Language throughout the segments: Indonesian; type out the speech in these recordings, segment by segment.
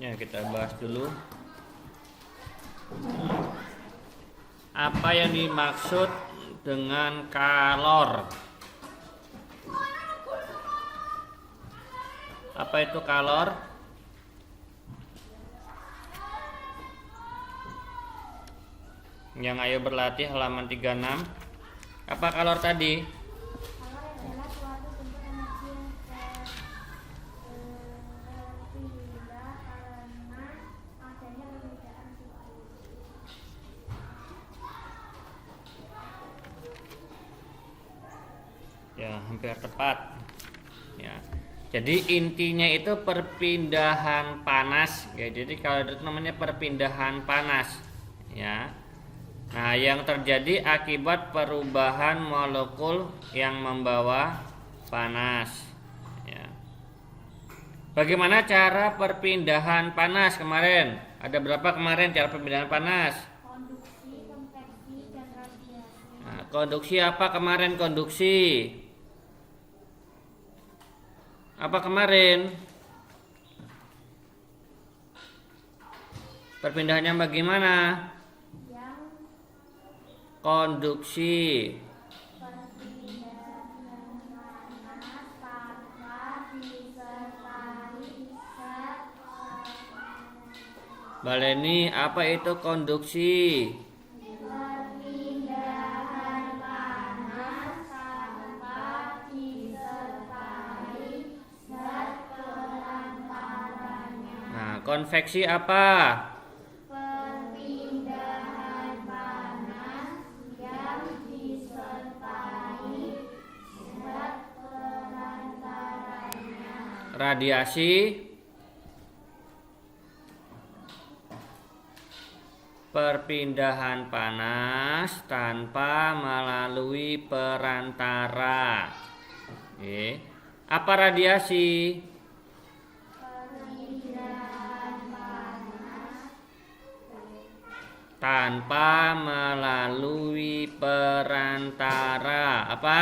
Ya, kita bahas dulu apa yang dimaksud dengan kalor. Apa itu kalor? Yang ayo berlatih halaman 36. Apa kalor tadi? Kalor adalah suatu bentuk energi yang terpindah karena adanya perbedaan suhu. Ya, hampir tepat. Ya. Jadi intinya itu perpindahan panas. Ya, jadi kalau itu namanya perpindahan panas. Ya. Nah, yang terjadi akibat perubahan molekul yang membawa panas. Ya. Bagaimana cara perpindahan panas kemarin? Ada berapa kemarin cara perpindahan panas? Konduksi, konveksi, dan radiasi. Nah, konduksi apa kemarin konduksi? Apa kemarin? Perpindahannya bagaimana? Yang Konduksi. perpindahan panas tanpa disertai zat. Baleni, apa itu konduksi? Perpindahan panas tanpa disertai zat pengantaranya. Nah, konveksi apa? Perpindahan panas yang disertai zat pengantaranya. Radiasi. Perpindahan panas tanpa melalui perantara. Oke. Apa radiasi? Perpindahan panas Tanpa melalui perantara. Apa?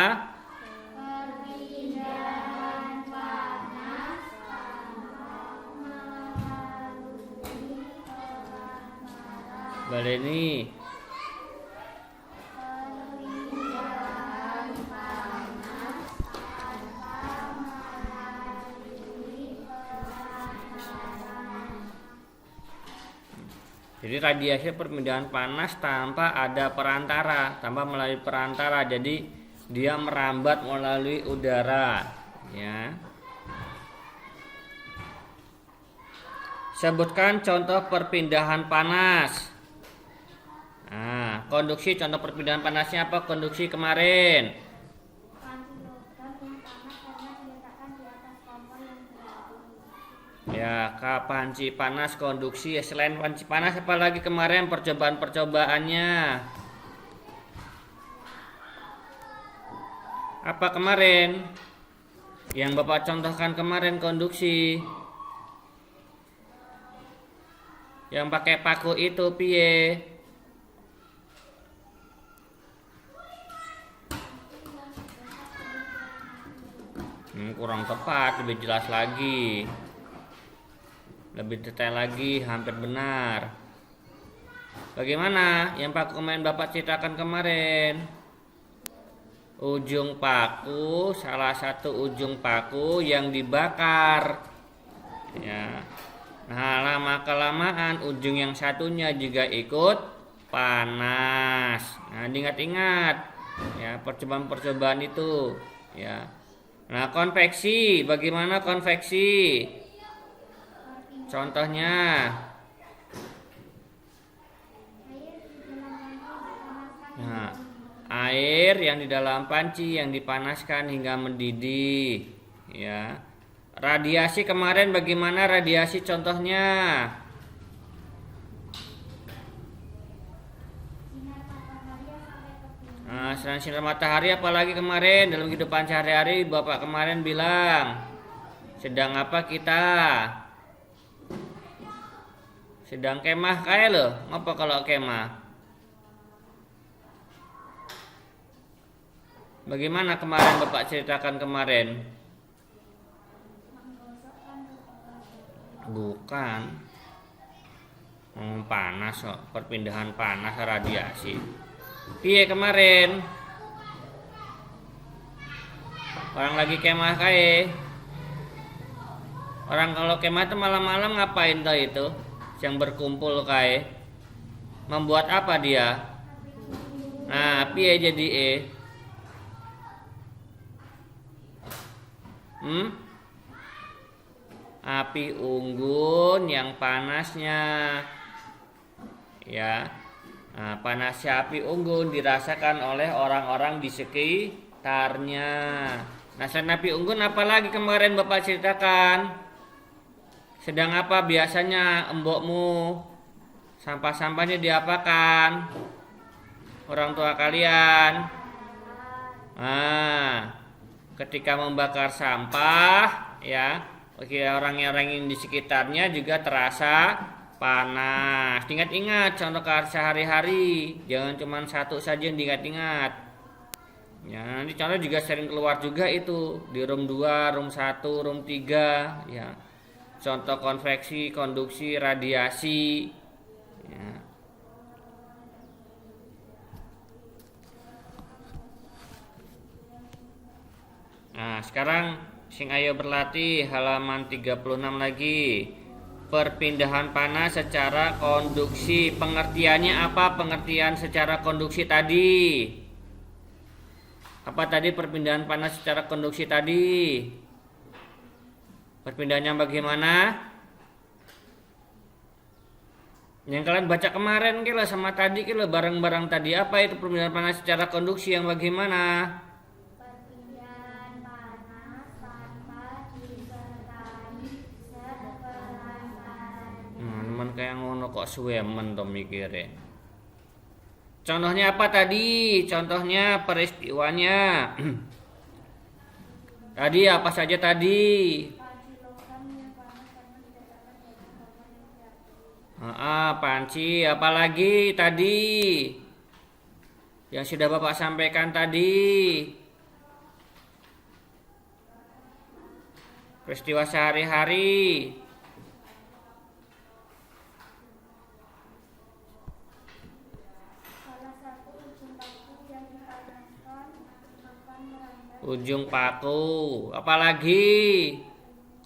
perpindahan panas tanpa melalui perantara. Baleni. Perpindahan panas tanpa melalui perantara. Jadi radiasi perpindahan panas tanpa ada perantara, tanpa melalui perantara. Jadi dia merambat melalui udara, ya. Sebutkan contoh perpindahan panas. Nah, konduksi contoh perpindahan panasnya apa? Konduksi kemarin. Panci logam yang panas karena diletakkan di atas kompor yang berapi. Ya, panci panas konduksi. Selain panci panas apalagi kemarin percobaan-percobaannya? Apa kemarin? Yang Bapak contohkan kemarin konduksi. Yang pakai paku itu piye? Kurang tepat, lebih jelas lagi. Lebih detail lagi, hampir benar. Bagaimana yang paku kemarin Bapak ceritakan kemarin? Ujung paku, salah satu ujung paku yang dibakar. Ya. Nah, lama kelamaan ujung yang satunya juga ikut panas. Nah, diingat-ingat ya percobaan-percobaan itu, ya. Nah, konveksi, bagaimana konveksi? Contohnya, Air di dalam panci dipanaskan nah, air yang di dalam panci yang dipanaskan hingga mendidih, ya. Radiasi kemarin bagaimana radiasi contohnya? sinar matahari yang sampai ke bumi. Nah, selain sinar matahari apalagi kemarin dalam kehidupan sehari-hari Bapak kemarin bilang sedang apa kita? Sedang kemah kayak loh. Ngapa kalau kemah? Bagaimana kemarin Bapak ceritakan kemarin? Menggosokkan Bukan. Panas kok, perpindahan panas radiasi. Piye kemarin? Orang lagi kemah kae. Orang kalau kemah itu malam-malam ngapain toh itu? Yang berkumpul kae. Membuat apa dia? Nah, piye jadi api unggun yang panasnya, ya. Nah, panasnya api unggun dirasakan oleh orang-orang di sekitarnya. Nah, selain api unggun apalagi kemarin Bapak ceritakan? Sedang apa biasanya embokmu? Sampah-sampahnya diapakan? Orang tua kalian. Nah, ketika membakar sampah, ya, bagi orang-orang yang di sekitarnya juga terasa panas. Ingat-ingat contoh sehari-hari, jangan cuma satu saja yang diingat-ingat. Ya, nanti contoh juga sering keluar juga itu di room 2, room 1, room 3, ya. Contoh konveksi, konduksi, radiasi, ya. Nah, sekarang sing ayo berlatih halaman 36 lagi. Perpindahan panas secara konduksi. Pengertiannya apa pengertian secara konduksi tadi? Apa tadi perpindahan panas secara konduksi tadi? Perpindahannya bagaimana? Yang kalian baca kemarin kira sama tadi kira barang-barang tadi, apa itu perpindahan panas secara konduksi yang bagaimana? Perpindahan panas tanpa disertai seperasan. Teman kayak ngono kok suwemen to mikire. Contohnya apa tadi? Contohnya peristiwanya. Tadi apa saja tadi? Panci logam yang panas karena didasarkan dari korban yang jatuh. Panci. Apalagi tadi? Yang sudah Bapak sampaikan tadi. Peristiwa sehari-hari. Salah satu ujung paku yang dipanaskan akan merambat. Ujung paku. Apalagi?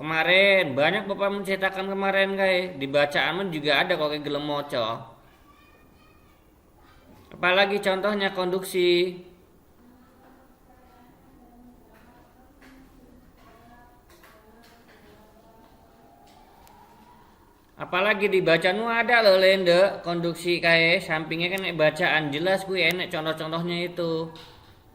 Kemarin banyak Bapak menceritakan kemarin kayak di bacaan juga ada kok kayak gelem moco. Apalagi contohnya konduksi. Apalagi di bacaanmu ada loh lende konduksi kayak sampingnya kan bacaan jelas gue enak contoh-contohnya itu.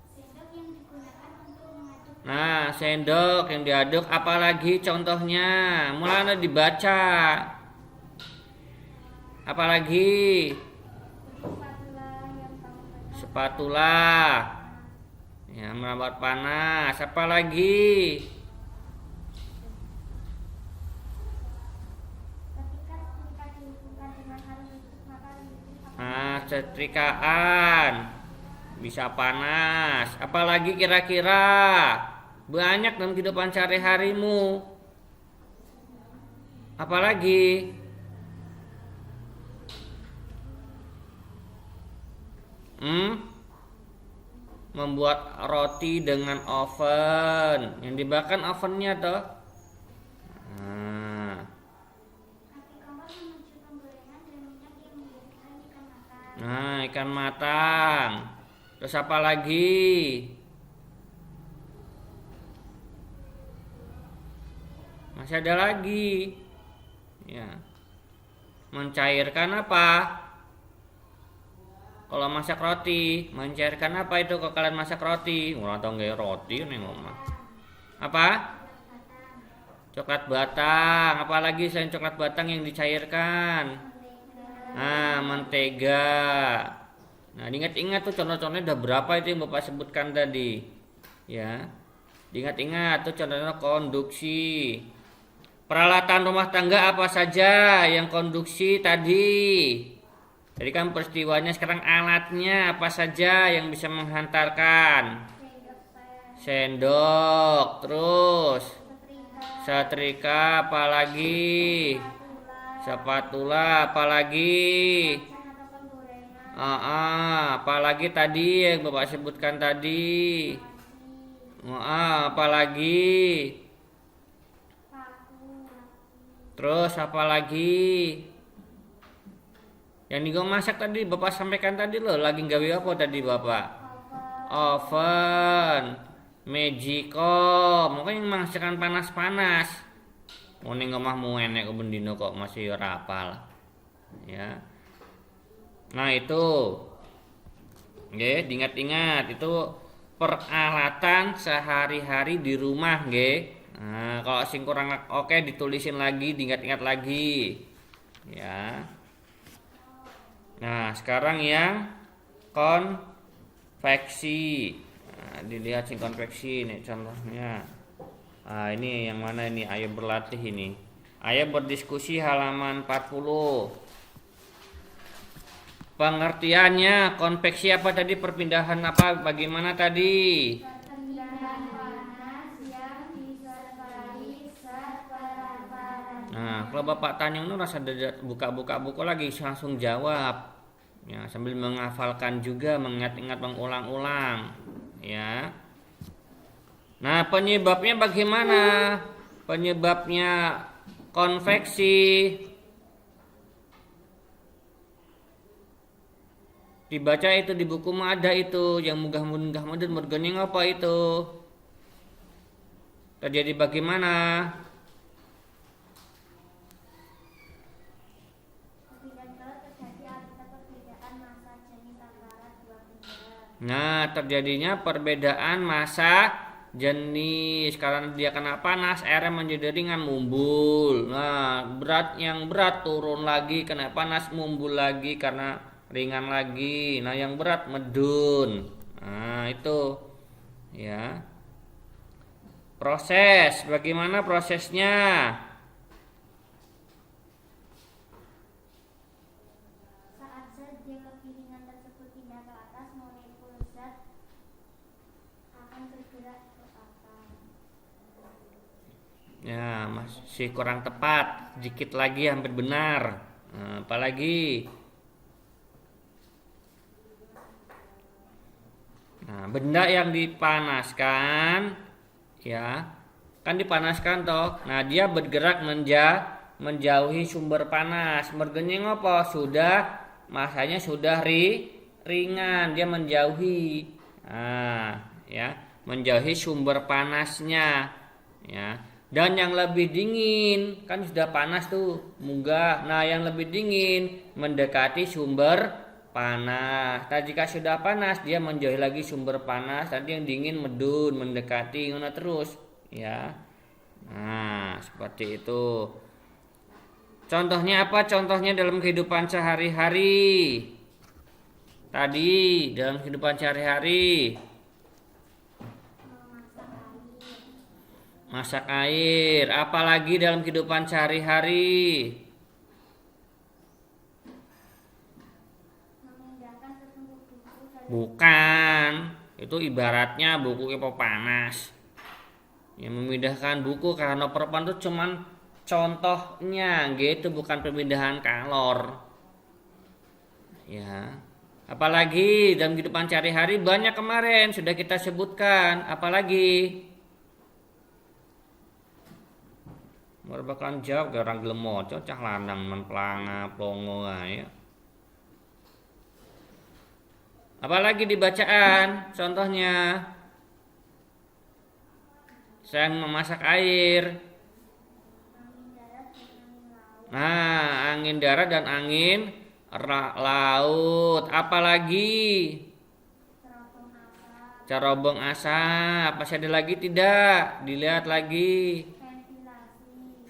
Sendok yang digunakan untuk mengaduk. Nah, sendok yang diaduk apalagi contohnya mulai dibaca. Apalagi Spatula yang tahu panas. spatula. Ya, merambat panas. Apalagi Ketika setrika dihubungkan dengan arus listrik maka listrik akan setrikaan bisa panas. Apalagi kira-kira banyak dalam kehidupan sehari-harimu. Apalagi membuat roti dengan oven. Yang dibakar ovennya toh. Nah, api kompor menuju penggorengan dan minyak yang menjadikan ikan matang. nah, ikan matang. Terus apa lagi? Masih ada lagi. Ya. Mencairkan apa? Kalau masak roti, mencairkan apa itu kalau kalian masak roti? Ora tau nggih roti ning omah. Apa? Coklat batang. Apalagi selain coklat batang yang dicairkan? Mentega. Nah, ingat-ingat tuh contoh-contohnya udah berapa itu yang Bapak sebutkan tadi. Ya. Ingat-ingat tuh contohnya konduksi. Peralatan rumah tangga apa saja yang konduksi tadi? Jadi kan peristiwanya, sekarang alatnya apa saja yang bisa menghantarkan? Sendok, terus setrika, apalagi Spatula, apalagi? Macan atau penggorengan. Apalagi tadi yang Bapak sebutkan tadi? Apalagi? Paku. Terus apalagi? Yang digo masak tadi Bapak sampaikan tadi loh, lagi gawe apa tadi Bapak? Oven, magicom, mungkin masakan panas-panas. Mau ning omahmu enek kok bendino kok masih ora apal. Ya. Nah, itu. Nggih, diingat-ingat itu peralatan sehari-hari di rumah nggih. Nah, kalau sing kurang oke ditulisin lagi, diingat-ingat lagi. Ya. Nah, sekarang yang konveksi. Nah, dilihat sing konveksi nih contohnya. Ini yang mana ini? Ayo berlatih ini. Ayo berdiskusi halaman 40. Pengertiannya konveksi apa tadi? Perpindahan apa? Bagaimana tadi? Perpindahan panas yang disertai zat transparan. Nah, kalau Bapak tanya itu rasa buka-buka buku lagi langsung jawab. Ya, sambil menghafalkan juga, mengingat-ingat, mengulang-ulang. Ya. Nah, penyebabnya bagaimana? Penyebabnya konveksi. Dibaca itu di buku ada itu yang munggah-munggah mudun mergening apa itu? Terjadi bagaimana? Nah, terjadinya perbedaan massa jenis karena dia kena panas, airnya menjadi ringan, mumbul. Nah, yang berat turun lagi, kena panas, mumbul lagi karena ringan lagi. Nah, yang berat medun. Nah, itu ya. Proses, bagaimana prosesnya? Saat zat yang lebih ringan tersebut pindah ke atas, molekul zat akan bergerak ke atas. Ya, masih kurang tepat. Sedikit lagi hampir benar. Nah, apalagi? Nah, benda yang dipanaskan, ya, kan dipanaskan toh. Nah, dia bergerak menjauhi sumber panas. Mergening apa? Sudah masanya sudah ringan, dia menjauhi. Nah, ya, menjauhi sumber panasnya, ya. Dan yang lebih dingin, kan sudah panas tuh, munggah. Nah, yang lebih dingin mendekati sumber panas. Nah, jika sudah panas dia menjauhi lagi sumber panas. Tadi yang dingin medun mendekati ngono terus, ya. Nah, seperti itu. Contohnya apa? Contohnya dalam kehidupan sehari-hari. Tadi dalam kehidupan sehari-hari. Masak air. Apalagi dalam kehidupan sehari-hari? Memindahkan setumpuk buku dari Bukan. Itu ibaratnya buku kepo panas. Yang memindahkan buku karena perpan itu cuman contohnya, gitu, bukan pemindahan kalor. Ya. Apalagi dalam kehidupan sehari-hari banyak kemarin sudah kita sebutkan. Apalagi? Merupakan jawab ke orang gelem maca cah lanang men planga plongo ae. Apalagi di bacaan? Contohnya saya memasak air. Nah, angin darat dan angin laut. Apalagi? cerobong asap, Cerobong asap. Masih ada lagi tidak? Dilihat lagi.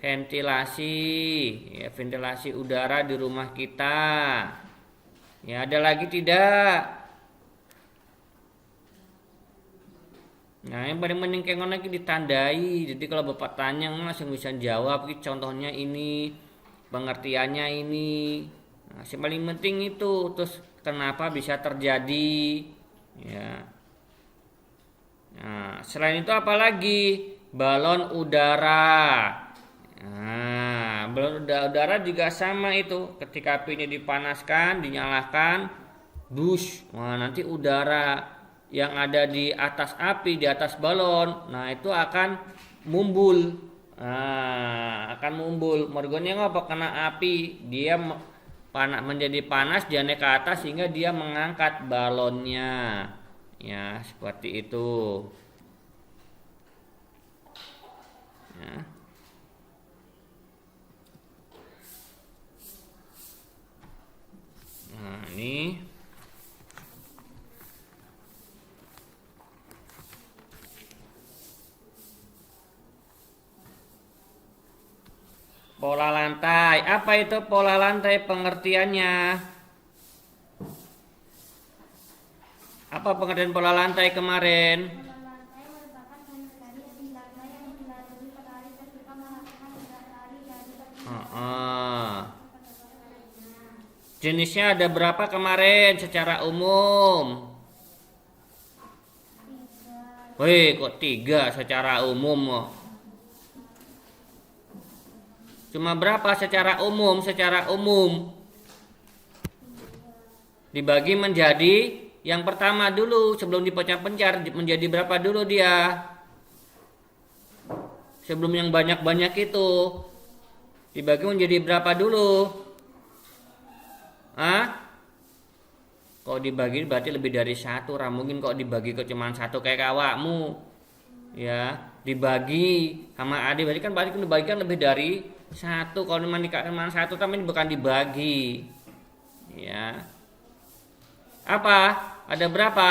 Ventilasi, ya, ventilasi udara di rumah kita. Ya, ada lagi tidak? Nah, yang paling penting kayak ngono iki ditandai. Jadi kalau Bapak tanya langsung bisa jawab. Contohnya ini, pengertiannya ini. Nah, yang paling penting itu. Terus kenapa bisa terjadi? Ya. Nah, selain itu apa lagi? Balon udara. Nah, balon udara juga sama itu. Ketika apinya dipanaskan, dinyalakan, bus. Nah, nanti udara yang ada di atas api, di atas balon, nah itu akan mumbul. Nah, akan mumbul. Mergonya ngapa? Kena api, dia menjadi panas, dia naik ke atas sehingga dia mengangkat balonnya. Ya, seperti itu. Ya. Nah, ini pola lantai. Apa itu pola lantai pengertiannya? Apa pengertian pola lantai kemarin? Pola lantai merupakan garis di lantai yang dilalui matahari ketika melakukan matahari dari Jenisnya ada berapa kemarin secara umum? 3. Wih, kok 3 secara umum? Cuma berapa secara umum? Secara umum dibagi menjadi yang pertama dulu sebelum dipecah-pecah menjadi berapa dulu dia? Sebelum yang banyak-banyak itu dibagi menjadi berapa dulu? Kok dibagi berarti lebih dari 1, mungkin kok dibagi ke cuma 1 kayak awakmu. Ya, dibagi sama adik berarti kan dibagikan lebih dari 1. Kalau cuma dikatakan 1 tapi bukan dibagi. Ya. Apa? Ada berapa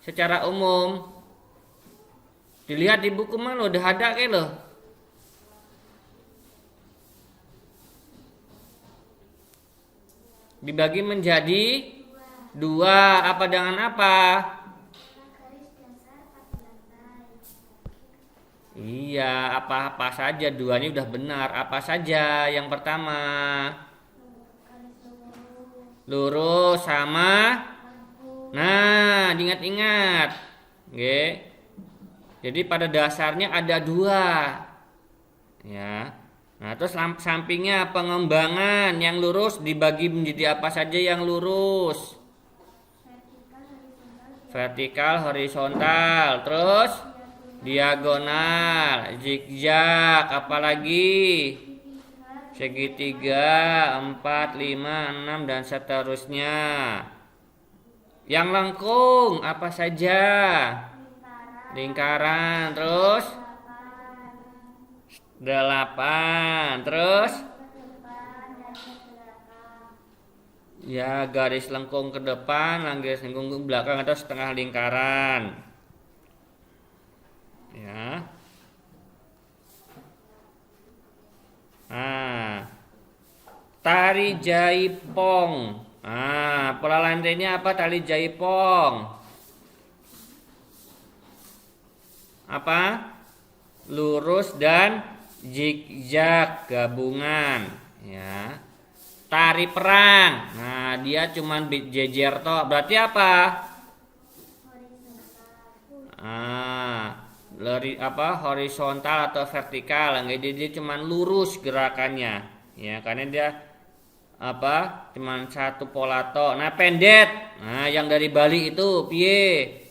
secara umum? Dilihat di buku mah lo udah ada kayak lo. Dibagi menjadi 2. Apa dengan apa? Garis dasar pada lantai. Iya, apa-apa saja. 2 ini udah benar. Apa saja? Yang pertama Garis lurus sama. Nah, diingat-ingat. Oke. Jadi pada dasarnya ada 2. Ya. Nah, terus sampingnya pengembangan yang lurus dibagi menjadi apa saja yang lurus? Vertikal, horizontal, terus diagonal, zigzag, apalagi segitiga, 4, 5, 6 dan seterusnya. Yang lengkung apa saja? Lingkaran, terus 8, terus ya garis lengkung ke depan, garis lengkung ke belakang atau setengah lingkaran. Ya. Tari jaipong. Pola lantainya apa tali jaipong? Apa? Lurus dan zigzag gabungan, ya. Tari perang. Nah, dia cuman jejer toh. Berarti apa? Horizontal atau vertikal. Dia cuman lurus gerakannya. Ya, karena dia cuman satu pola toh. Nah, pendet. Nah, yang dari Bali itu piye?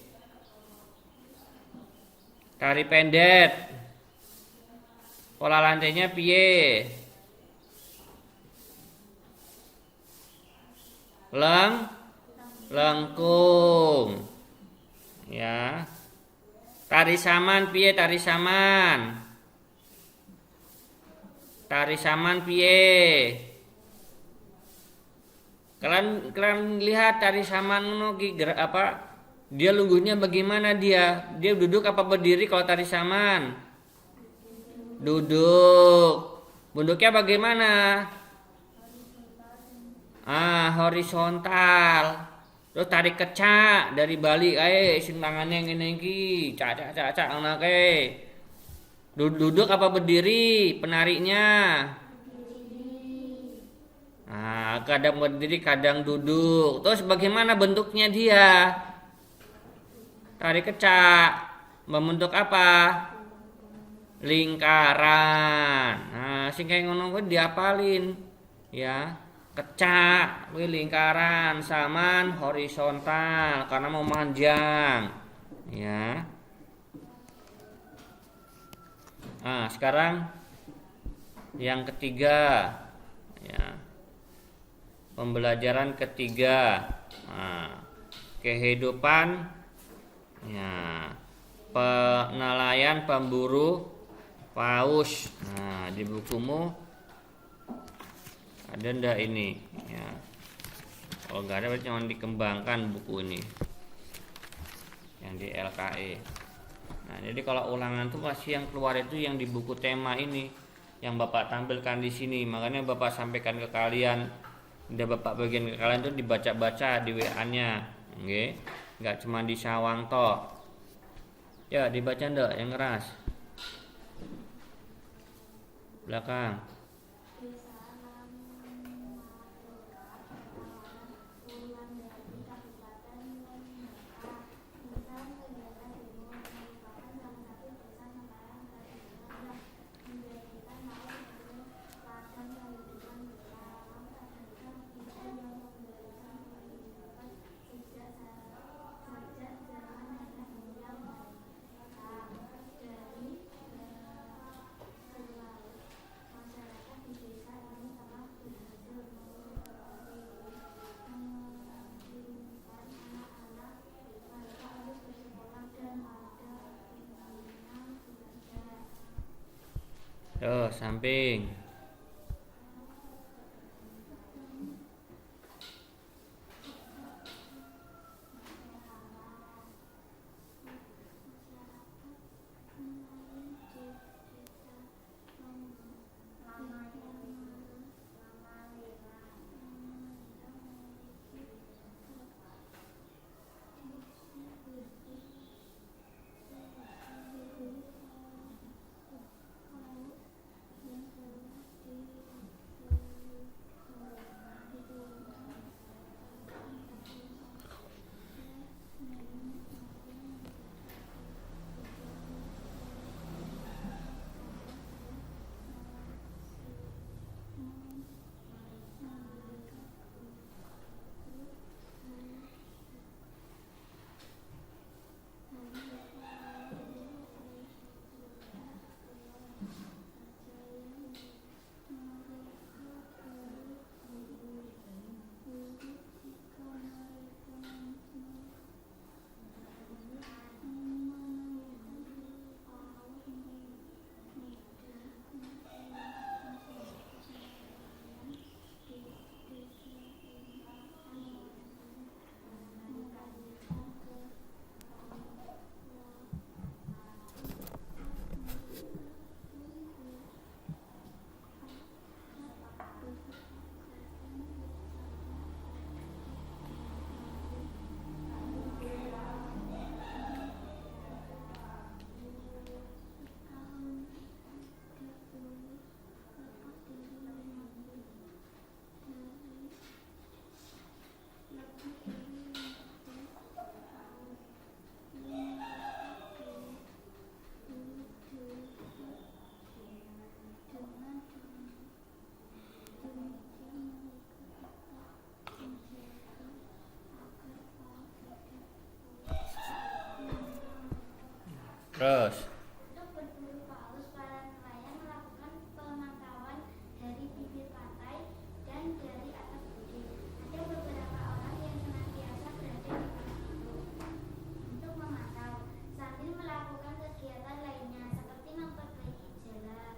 Tari pendet. Pola lantainya piye? Lengkung. Ya. Tari saman piye tari saman? Tari saman piye? Kalian lihat tari saman dia lungguhnya bagaimana dia? Dia duduk apa berdiri kalau tari saman? Duduk. Bentuknya bagaimana? Horizontal. Terus tarik kecak dari Bali sing tangannya ngene iki, cak anake. Duduk apa berdiri penariknya? Kadang berdiri, kadang duduk. Terus bagaimana bentuknya dia? Tarik kecak membentuk apa? Lingkaran. sing kaya ngono kuwi diapalin ya. Kecak kuwi lingkaran, saman horizontal karena mau manjang ya. Nah, sekarang yang ketiga ya. Pembelajaran ketiga. Nah, kehidupan ya. Penelayan pemburu paus. Nah, di bukumu ada ndak ini ya? Kalau nggak ada berarti cuma dikembangkan buku ini yang di LKE. Nah, jadi kalau ulangan tuh pasti yang keluar itu yang di buku tema ini yang Bapak tampilkan di sini. Makanya Bapak sampaikan ke kalian, udah Bapak bagian ke kalian tuh dibaca-baca di WA-nya, nggih. Nggak cuma di sawang toh. Ya, dibaca ndak yang keras. Belakang. Tuh, samping. Terus. Untuk berburu paus, para nelayan melakukan pemantauan dari bibir pantai dan dari atas bukit. Ada beberapa orang yang senantiasa berada di bukit itu untuk memantau, sambil melakukan kegiatan lainnya seperti memperbaiki jala,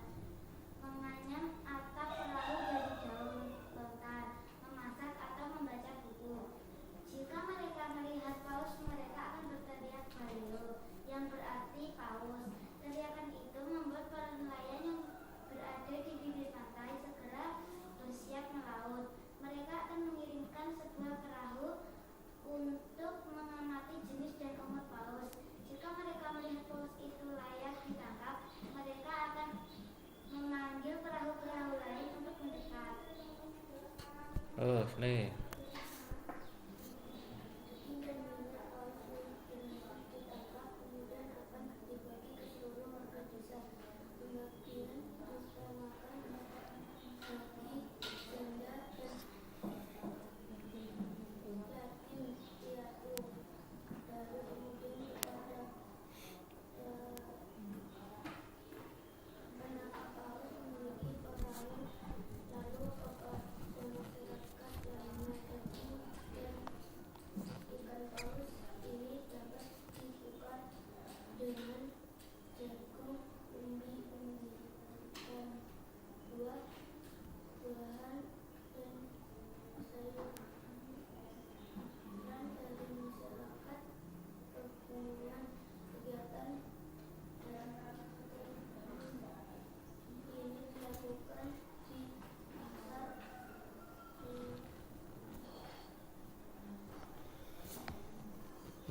menganyam atap perahu dari daun lontar, memasak atau membaca buku. Jika mereka melihat paus, mereka akan berteriak "Barelo", yang berarti paus. Teriakan itu membuat para nelayan yang berada di bibir pantai segera bersiap melaut. Mereka akan mengirimkan sebuah perahu untuk mengamati jenis dan umur paus. Jika mereka melihat paus itu layak ditangkap, mereka akan memanggil perahu-perahu lain untuk mendekat. Terus, nih.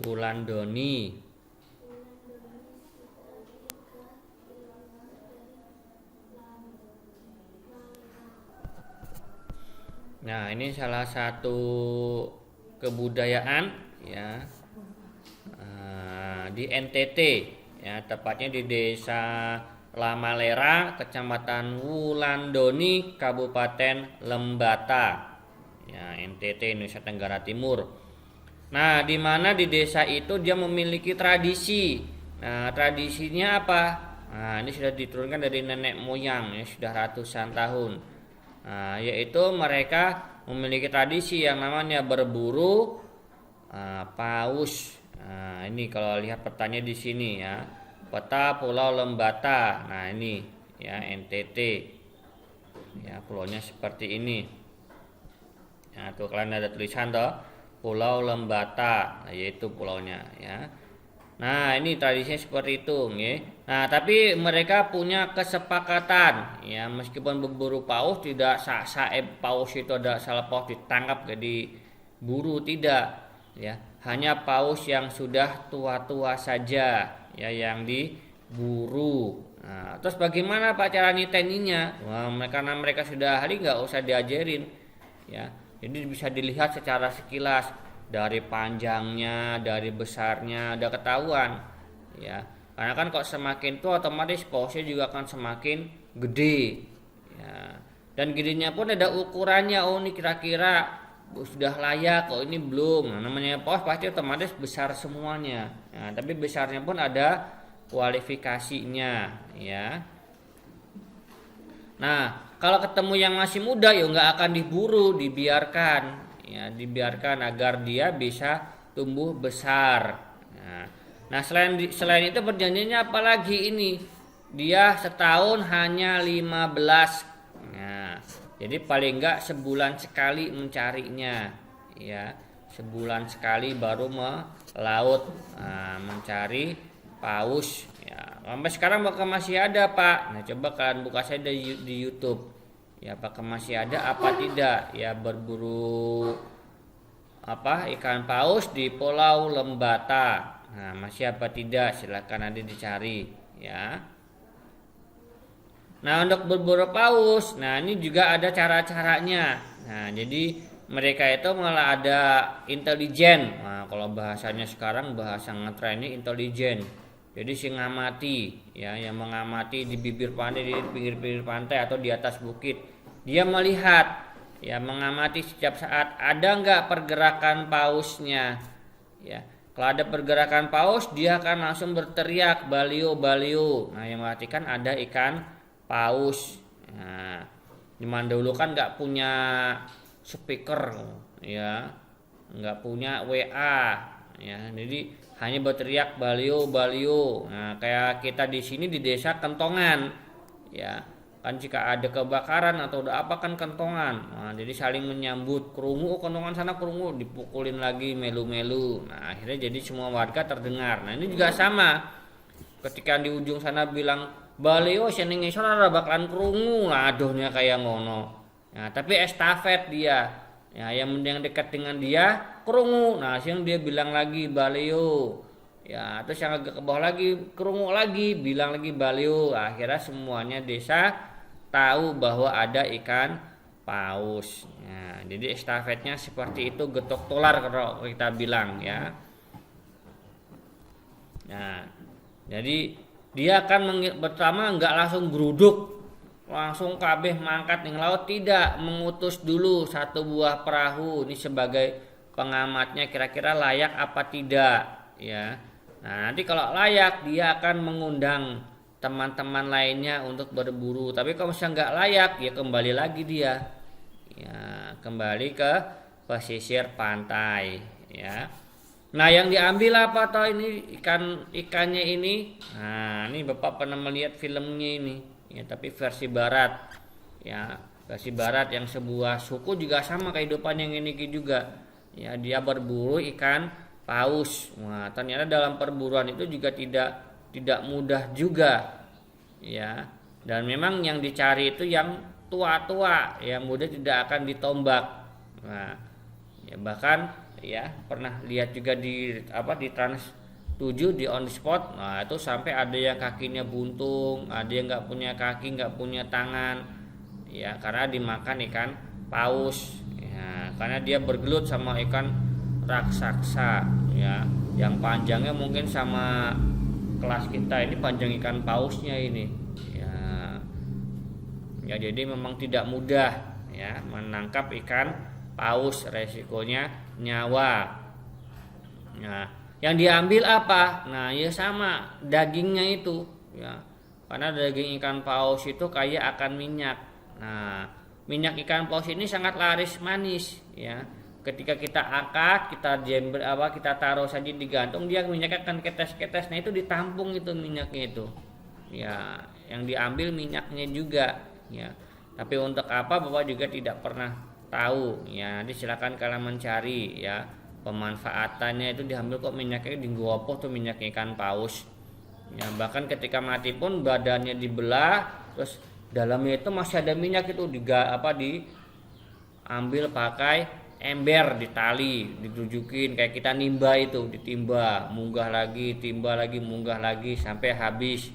Wulandoni? Nah, ini salah satu kebudayaan ya, di NTT ya, tepatnya di Desa Lamalera, Kecamatan Wulandoni, Kabupaten Lembata ya, NTT, Indonesia Tenggara Timur. Nah, di mana di desa itu dia memiliki tradisi. Nah, tradisinya apa? Nah, ini sudah diturunkan dari nenek moyang ya, sudah ratusan tahun. Nah, yaitu mereka memiliki tradisi yang namanya berburu paus. Nah, ini kalau lihat petanya di sini ya, peta Pulau Lembata. Nah, ini ya NTT. Ya, pulaunya seperti ini. Nah, tuh kalian ada tulisan toh, Pulau Lembata, yaitu pulaunya ya. Nah, ini tradisinya seperti itu ya. Nah, tapi mereka punya kesepakatan ya, meskipun berburu paus tidak paus itu ada salah paus ditangkap gak diburu, tidak ya. Hanya paus yang sudah tua-tua saja ya yang diburu. Nah, terus bagaimana Pak cara niteninya? Wah, karena mereka sudah ahli nggak usah diajarin ya. Jadi bisa dilihat secara sekilas, dari panjangnya, dari besarnya udah ketahuan ya. Karena kan kok semakin tua otomatis pausnya juga akan semakin gede ya. Dan gedenya pun ada ukurannya. Oh, ini kira-kira sudah layak, kok ini belum. Nah, namanya paus pasti otomatis besar semuanya ya, tapi besarnya pun ada kualifikasinya ya. Nah, kalau ketemu yang masih muda ya nggak akan diburu, dibiarkan ya, dibiarkan agar dia bisa tumbuh besar. Nah, selain itu perjanjiannya apalagi ini? Dia setahun hanya 15. Nah, jadi paling enggak sebulan sekali mencarinya ya. Sebulan sekali baru melaut mencari paus ya. Sampai sekarang apakah masih ada, Pak? Nah, coba kalian buka saja di YouTube ya, apakah masih ada apa tidak ya berburu ikan paus di Pulau Lembata. Nah, masih apa tidak, silakan nanti dicari ya. Nah, untuk berburu paus, nah ini juga ada cara-caranya. Nah, jadi mereka itu malah ada intelijen. Nah, kalau bahasanya sekarang bahasa ngetren ini intelijen. Jadi si ngamati ya, yang mengamati di bibir pantai, di pinggir-pinggir pantai atau di atas bukit. Dia melihat ya, mengamati setiap saat ada nggak pergerakan pausnya ya. Kalau ada pergerakan paus, dia akan langsung berteriak balio balio. Nah, yang mengartikan ada ikan paus. Nah, zaman dulu kan nggak punya speaker ya, nggak punya WA ya, jadi hanya berteriak balio balio. Nah, kayak kita di sini di desa kentongan ya, kan jika ada kebakaran atau udah apa kan kentongan. Nah, jadi saling menyambut, kerungu kentongan sana, kerungu dipukulin lagi melu-melu. Nah, akhirnya jadi semua warga terdengar. Nah, ini juga sama, ketika di ujung sana bilang balio seneng ngisor ada bakalan kerungu. Nah, aduhnya kayak ngono. Nah, tapi estafet dia ya, yang dekat dengan dia kerungu. Nah, siang dia bilang lagi balio ya, terus yang agak ke bawah lagi kerungu lagi, bilang lagi balio. Akhirnya semuanya desa tahu bahwa ada ikan paus. Nah, jadi estafetnya seperti itu, getok tolar kalau kita bilang ya. Nah, jadi dia akan pertama nggak langsung geruduk, langsung kabeh mangkat ning laut, tidak, mengutus dulu satu buah perahu ini sebagai pengamatnya, kira-kira layak apa tidak ya. Nah, nanti kalau layak dia akan mengundang teman-teman lainnya untuk berburu. Tapi kalau misalnya nggak layak ya kembali lagi dia ya, kembali ke pesisir pantai ya. Nah, yang diambil apa toh ini ikannya ini? Nah, ini Bapak pernah melihat filmnya ini ya, tapi versi barat ya, versi barat yang sebuah suku juga sama kehidupan yang ini juga ya, dia berburu ikan paus. Wah, ternyata dalam perburuan itu juga tidak mudah juga ya, dan memang yang dicari itu yang tua-tua, yang muda tidak akan ditombak. Nah, Ya, bahkan ya pernah lihat juga di Trans 7 di On The Spot. Nah, itu sampai ada yang kakinya buntung, ada yang nggak punya kaki, nggak punya tangan. Ya, karena dimakan ikan paus. Ya, karena dia bergelut sama ikan raksasa ya, yang panjangnya mungkin sama kelas kita ini, panjang ikan pausnya ini. Ya, ya jadi memang tidak mudah ya menangkap ikan paus, resikonya nyawa. Nah, yang diambil apa? Nah, ya sama dagingnya itu ya. Karena daging ikan paus itu kaya akan minyak. Nah, minyak ikan paus ini sangat laris manis ya. Ketika kita angkat, kita taruh saja digantung, dia minyaknya akan ketes-ketes. Nah, itu ditampung itu minyaknya itu. Ya, yang diambil minyaknya juga ya. Tapi untuk apa Bapak juga tidak pernah tahu ya. Nanti silakan kalian mencari ya pemanfaatannya, itu diambil kok minyaknya digopoh tuh minyak ikan paus ya. Bahkan ketika mati pun badannya dibelah, terus dalamnya itu masih ada minyak, itu diambil pakai ember, ditali, ditunjukin kayak kita nimba, itu ditimba, munggah lagi, timba lagi, munggah lagi sampai habis.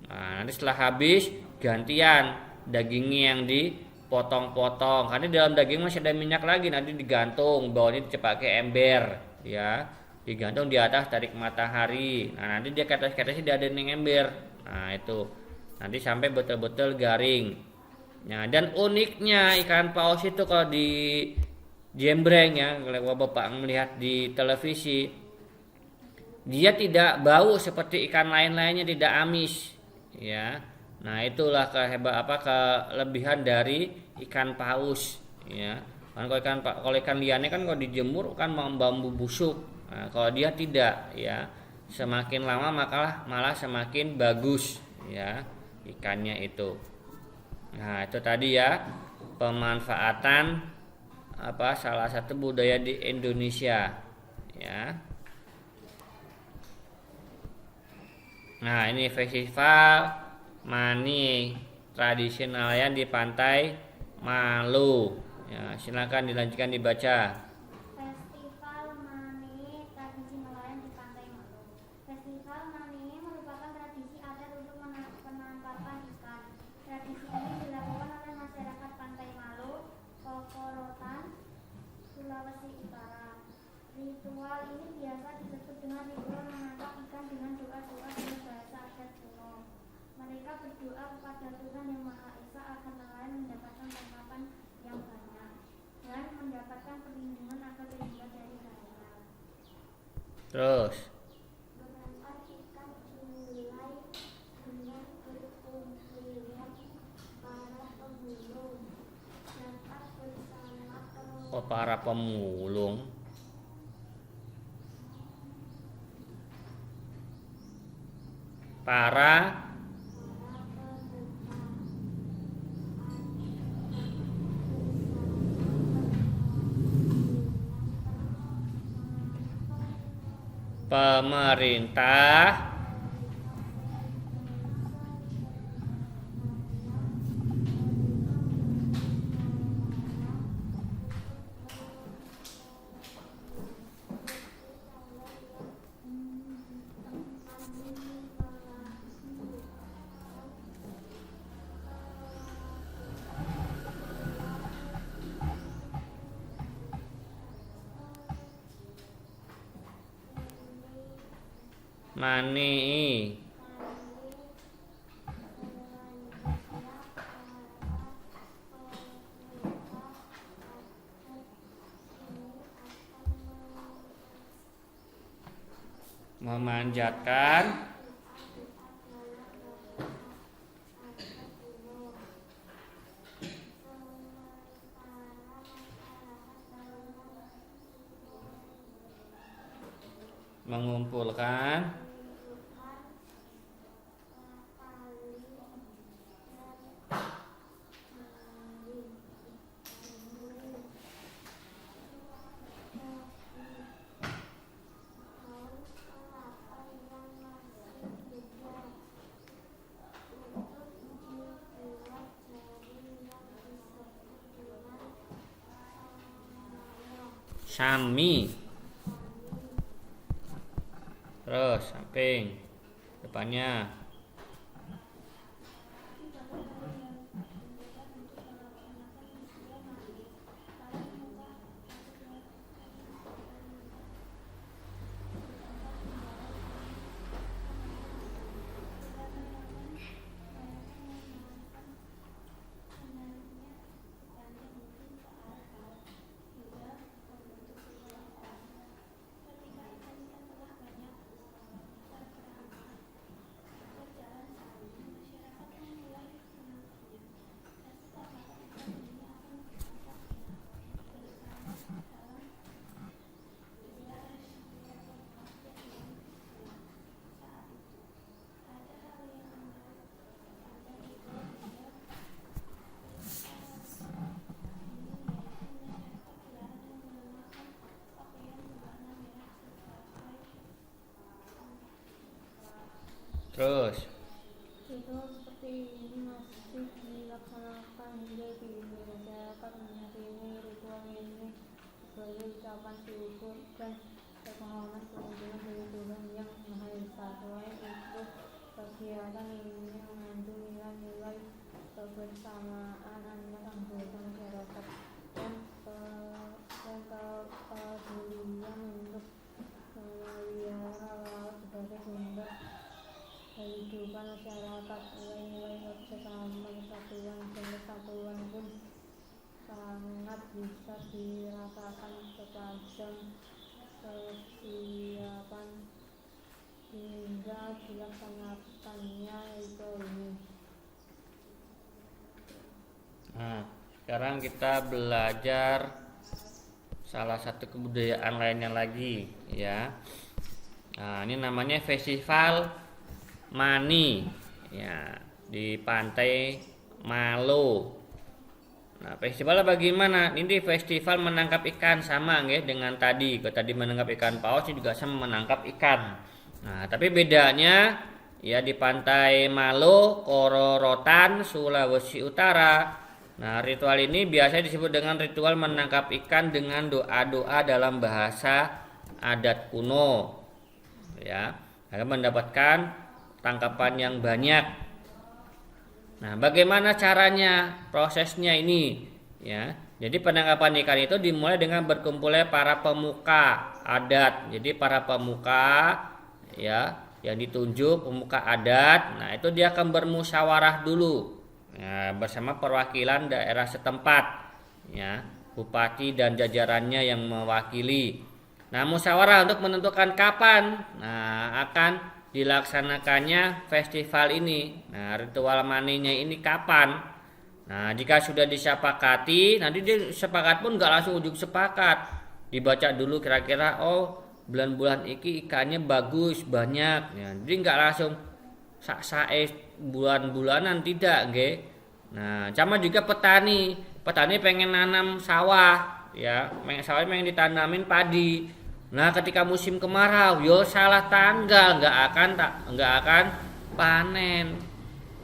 Nah, nanti setelah habis gantian dagingnya yang dipotong-potong, karena di dalam daging masih ada minyak lagi, nanti digantung, bawahnya dipakai ember ya, digantung di atas tarik matahari. Nah, nanti dia ketes-ketesnya dia ada di ember. Nah, itu nanti sampai betul-betul garing. Nah, dan uniknya ikan paus itu kalau di jembreng ya, kalau Bapak melihat di televisi, dia tidak bau seperti ikan lain-lainnya, tidak amis ya. Nah, itulah kelebihan dari ikan paus ya. Kan kalau ikan liarnya kan kalau dijemur kan bambu busuk. Nah, kalau dia tidak ya, semakin lama malah semakin bagus ya ikannya itu. Nah, itu tadi ya pemanfaatan salah satu budaya di Indonesia ya. Nah, ini festival mani tradisionalnya di Pantai Malu. Ya, silakan dilanjutkan dibaca. Festival Mani, tradisi nelayan di Pantai Malu. Festival Mani merupakan tradisi adat untuk penangkapan ikan. Tradisi ini dilakukan oleh masyarakat Pantai Malu, Kokorotan, Sulawesi Utara. Ritual ini biasa disebut dengan ritual menangkap ikan dengan doa-doa dalam bahasa adat kuno. Mereka berdoa kepada Tuhan Yang Maha Esa agar nelayan mendapatkan tangkapan yang banyak dan mendapatkan perlindungan agar terhindar dari bahaya. Terus Menangkap ikan dimulai dengan berkumpulnya para pemulung dapat bersama para pemulung, para pemerintah mani memanjatkan mengumpulkan Sami. Terus samping depannya. Terus Itu seperti ini masih dilaksanakan hingga kini. Masyarakat meyakini ritual ini sebagai ucapan syukur dan permohonan perlindungan dari Tuhan Yang Maha Esa. Selain itu, kegiatan ini mengandung nilai-nilai kebersamaan antar anggota masyarakat dan kepedulian untuk memelihara laut sebagai sumber kehidupan masyarakat. Nilai-nilai kebersamaan, persatuan dan kesatuan pun sangat bisa dirasakan sepanjang persiapan hingga dilaksanakannya ritual ini. Nah, sekarang kita belajar salah satu kebudayaan lainnya lagi ya. Nah, ini namanya festival mani ya di pantai Malo. Nah, festivalnya bagaimana? Ini festival menangkap ikan sama nggih dengan tadi. Kalau tadi menangkap ikan paus, ini juga sama menangkap ikan. Nah, tapi bedanya ya di pantai Malo, Kororotan, Sulawesi Utara. Nah, ritual ini biasanya disebut dengan ritual menangkap ikan dengan doa-doa dalam bahasa adat kuno. Ya, agar mendapatkan tangkapan yang banyak. Nah, bagaimana caranya, prosesnya ini? Ya, jadi penangkapan ikan itu dimulai dengan berkumpulnya para pemuka adat. Jadi para pemuka, ya, yang ditunjuk pemuka adat. Nah, itu dia akan bermusyawarah dulu, ya, bersama perwakilan daerah setempat, ya, bupati dan jajarannya yang mewakili. Nah, musyawarah untuk menentukan kapan, akan dilaksanakannya festival ini. Nah, ritual maninya ini kapan? Nah, jika sudah disepakati, nanti dia sepakat pun nggak langsung ujung sepakat. Dibaca dulu kira-kira, oh bulan-bulan iki ikannya bagus banyak. Ya, jadi nggak langsung sak-sae bulan-bulanan, tidak, nggih. Nah, sama juga petani. Petani pengen nanam sawah, ya, sawah pengen ditanamin padi. Nah, ketika musim kemarau, yo salah tanggal, nggak akan panen.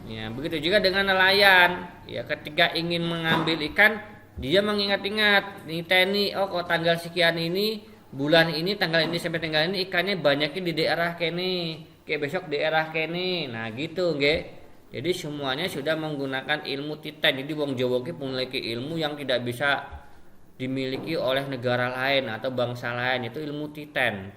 Ya, begitu juga dengan nelayan. Ya, ketika ingin mengambil ikan, dia mengingat-ingat, niteni, oh kok tanggal sekian ini, bulan ini, tanggal ini sampai tanggal ini ikannya banyaknya di daerah kene, kayak besok daerah kene. Nah, gitu, nggih. Jadi semuanya sudah menggunakan ilmu titen. Jadi wong Jawa ki memiliki ilmu yang tidak bisa dimiliki oleh negara lain atau bangsa lain, itu ilmu titen.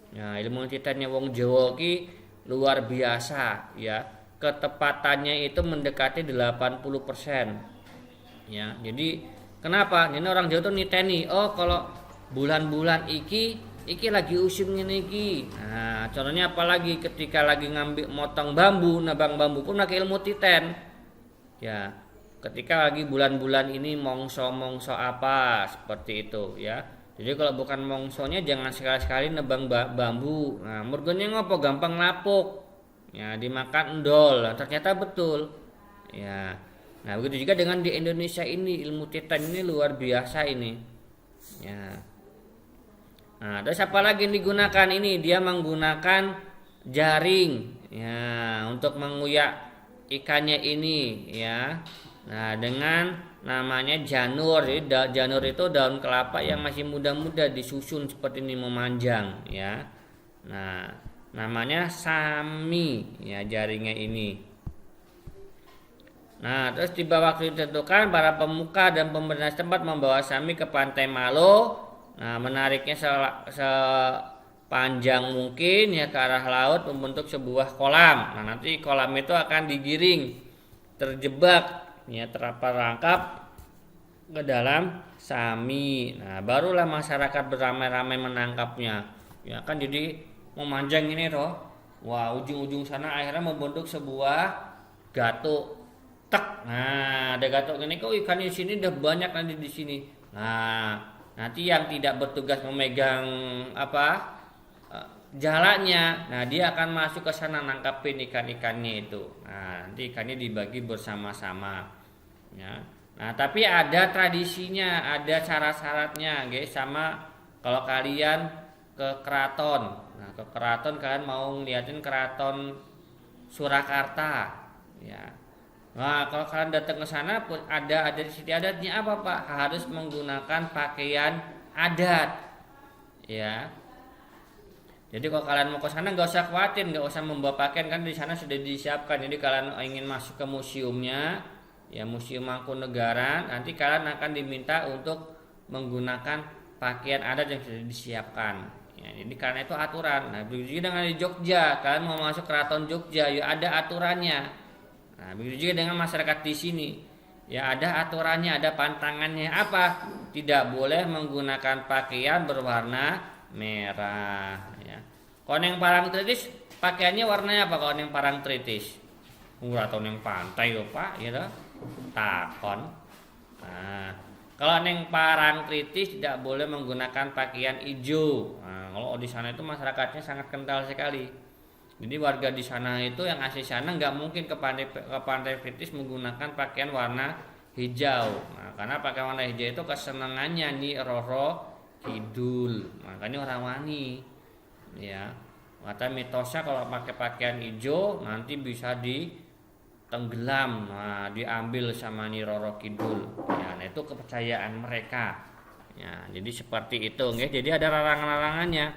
Ya, ilmu titennya wong Jawa ki luar biasa, ya. Ketepatannya itu mendekati 80%. Ya, jadi kenapa? Ini orang Jawa tuh niteni, oh kalau bulan-bulan iki lagi usim ngene iki. Nah, contohnya apalagi ketika lagi ngambil motong bambu, nebang bambu pun pakai ilmu titen. Ya, ketika lagi bulan-bulan ini mongso apa seperti itu, ya. Jadi kalau bukan mongsonya jangan sekali-sekali nebang bambu. Nah, murgonya ngopo gampang lapuk. Ya, dimakan endol. Nah, ternyata betul. Ya. Nah, begitu juga dengan di Indonesia ini, ilmu titen ini luar biasa ini. Ya. Nah, terus apa lagi yang digunakan ini? Dia menggunakan jaring, ya, untuk menguyak ikannya ini, ya. Nah, dengan namanya janur. Jadi janur itu daun kelapa yang masih muda-muda disusun seperti ini memanjang ya. Nah, namanya sami ya jaringnya ini. Nah, terus tiba waktu ditentukan, para pemuka dan pemerintah setempat membawa Sami ke pantai Malo. Nah, menariknya sepanjang mungkin ya ke arah laut membentuk sebuah kolam. Nah, nanti kolam itu akan digiring, terjebak, ya terperangkap ke dalam Sami. Nah, barulah masyarakat beramai-ramai menangkapnya. Ya kan jadi memanjang ini toh. Wah, ujung-ujung sana akhirnya membentuk sebuah gatuk. Tek. Nah, ada gatok ini kok ikan di sini udah banyak nanti di sini. Nah, nanti yang tidak bertugas memegang jalannya, nah dia akan masuk ke sana nangkapin ikan-ikannya itu. Nah, nanti ikannya dibagi bersama-sama. Ya. Nah, tapi ada tradisinya, ada syarat-syaratnya, guys. Sama kalau kalian ke keraton. Nah, ke keraton kalian mau ngeliatin keraton Surakarta. Ya. Nah, kalau kalian datang ke sana pun ada siti adatnya apa Pak? Harus menggunakan pakaian adat, ya. Jadi kalau kalian mau ke sana nggak usah khawatir, nggak usah membawa pakaian kan di sana sudah disiapkan. Jadi kalian ingin masuk ke museumnya, ya Museum Mangkunagaran, nanti kalian akan diminta untuk menggunakan pakaian adat yang sudah disiapkan. Ya, jadi karena itu aturan. Nah, begitu dengan di Jogja, kalian mau masuk keraton Jogja, ya ada aturannya. Nah, begitu juga dengan masyarakat di sini. Ya ada aturannya, ada pantangannya apa? Tidak boleh menggunakan pakaian berwarna merah. Ya. Kalau yang Parangtritis pakaiannya warnanya apa? Kalau yang Parangtritis? Atau yang pantai loh Pak, ya takon. Nah, kalau yang Parangtritis tidak boleh menggunakan pakaian hijau. Nah, kalau di sana itu masyarakatnya sangat kental sekali. Jadi warga di sana itu yang asli sana nggak mungkin ke pantai Kritis menggunakan pakaian warna hijau. Nah, karena pakaian warna hijau itu kesenangannya nih Roro Kidul. Makanya orang wani. Ya. Kata mitosnya kalau pakai pakaian hijau nanti bisa ditenggelam. Nah, diambil sama nih Roro Kidul. Ya, nah itu kepercayaan mereka. Ya, jadi seperti itu, nggih. Jadi ada larangan-larangannya.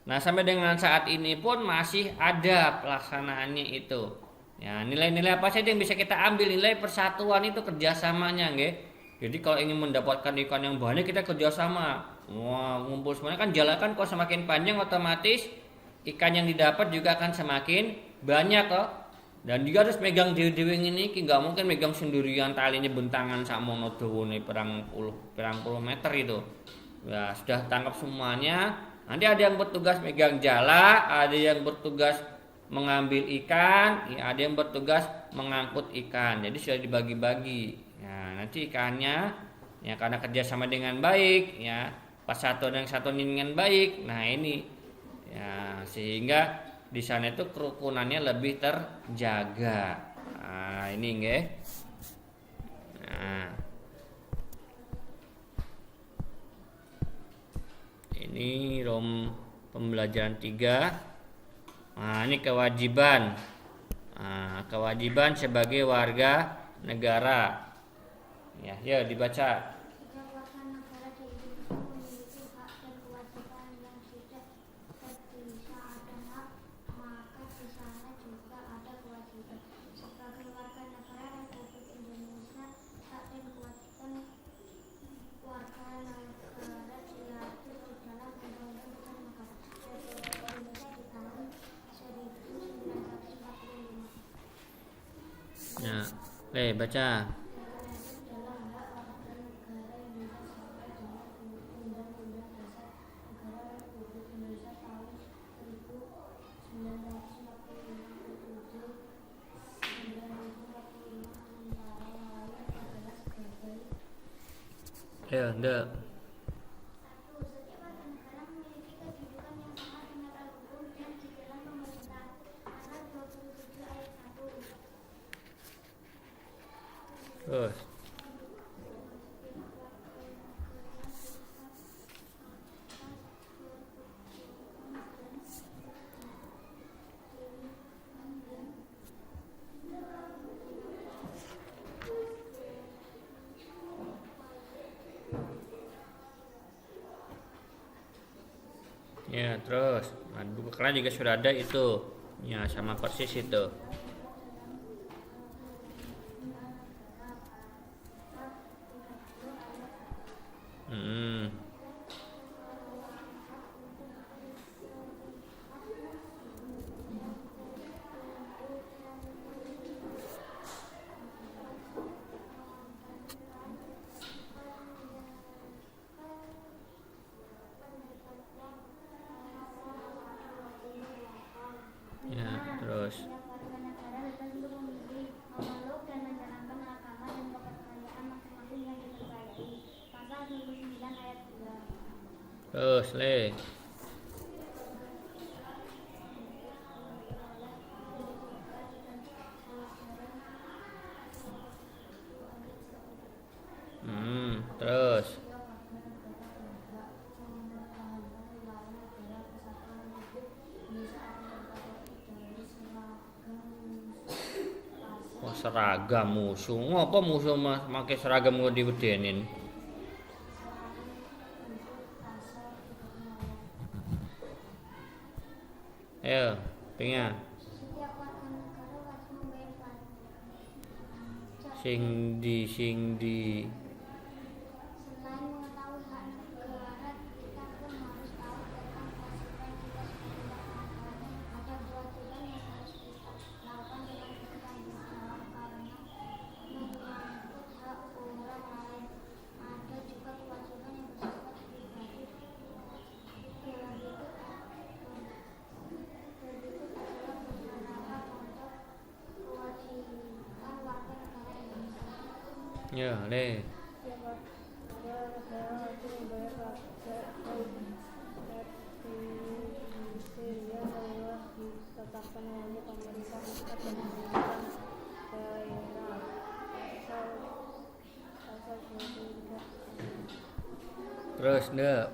Nah, sampai dengan saat ini pun masih ada pelaksanaannya itu. Ya, nilai-nilai apa saja yang bisa kita ambil? Nilai persatuan itu kerjasamanya, nggih. Jadi kalau ingin mendapatkan ikan yang banyak kita kerjasama. Wah, ngumpul semuanya kan jalan kan kalau semakin panjang otomatis ikan yang didapat juga akan semakin banyak kok. Dan juga harus megang dewi-dewi ini, nggak mungkin megang sendirian talinya bentangan sakmono dawane perang puluh meter itu. Ya, sudah tangkap semuanya. Nanti ada yang bertugas megang jala, ada yang bertugas mengambil ikan, ya, ada yang bertugas mengangkut ikan. Jadi sudah dibagi-bagi. Ya, nanti ikannya, ya karena kerjasama dengan baik, ya pas satu dan satu dengan baik. Nah ini, ya sehingga di sana itu kerukunannya lebih terjaga. Nah ini nggih. Nah. Ini pembelajaran 3. Nah, ini kewajiban. Nah, kewajiban sebagai warga negara. Ya, dibaca. Setiap warga negara di Indonesia memiliki hak dan kewajiban yang sudah tertulisnya. Ada hak, maka di sana juga ada kewajiban. Sebagai warga negara Republik Indonesia, hak dan kewajiban warga negara diatur di dalam Undang-Undang Negara Republik Indonesia di tahun 1945. Ya, baca. Ya, enggak. 1. Setiap warga negara memiliki kedudukan yang sama di mata hukum dan di dalam pemerintahan. Pasal 27 ayat 1. Terus. Ya, terus nah, buku kalian juga sudah ada itu. Ya, sama persis itu. Hmm. Ya, terus. Setiap warga negara bebas untuk memilih, memeluk dan menjalankan agama dan kepercayaan masing-masing yang dipercayai. Pasal 29 ayat 2. Terus, Le. Terus. Oh, seragam musuh. Ngopo musuh make seragam kok diwedenin? Ayo, pengen. Setiap warga negara wajib membayar pajak. Sing di Selain mengetahui hak negara, kita pun harus tahu tentang kewajiban kita sebagai warga negara. Ada kewajiban yang harus kita lakukan dengan bertanggung jawab karena menyangkut hak orang lain. Ada juga kewajiban yang bersifat pribadi. Berikut adalah beberapa contoh kewajiban warga negara Indonesia. ya, Le. Setiap warga negara wajib membayar pajak RPJMD yang telah ditetapkan oleh pemerintah pusat dan pemerintah daerah. Pasal 23. Terus, Dek.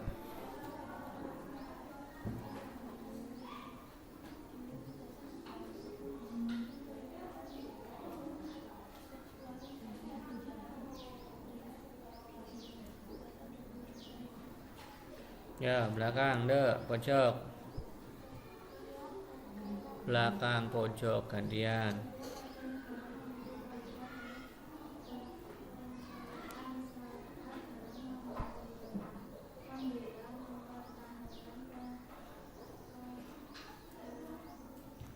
Ya, belakang, Dek, pojok. Belakang pojok gantian.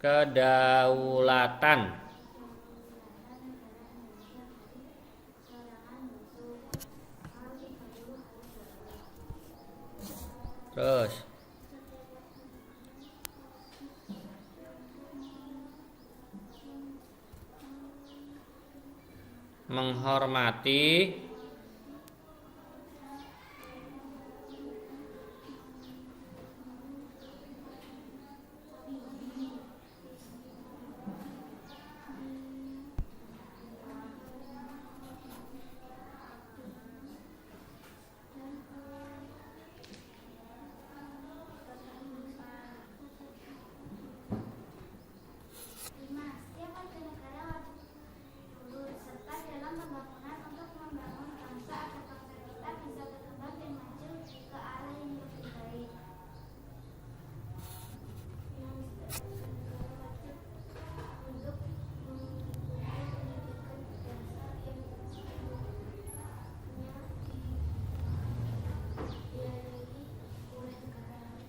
Kedaulatan. Terus. Menghormati. Setiap warga negara wajib turut serta dalam pembangunan untuk membangun bangsa agar bangsa kita bisa berkembang dan maju ke arah yang lebih baik. Untuk mempunyai pendidikan dasar yang dibiayai oleh negara.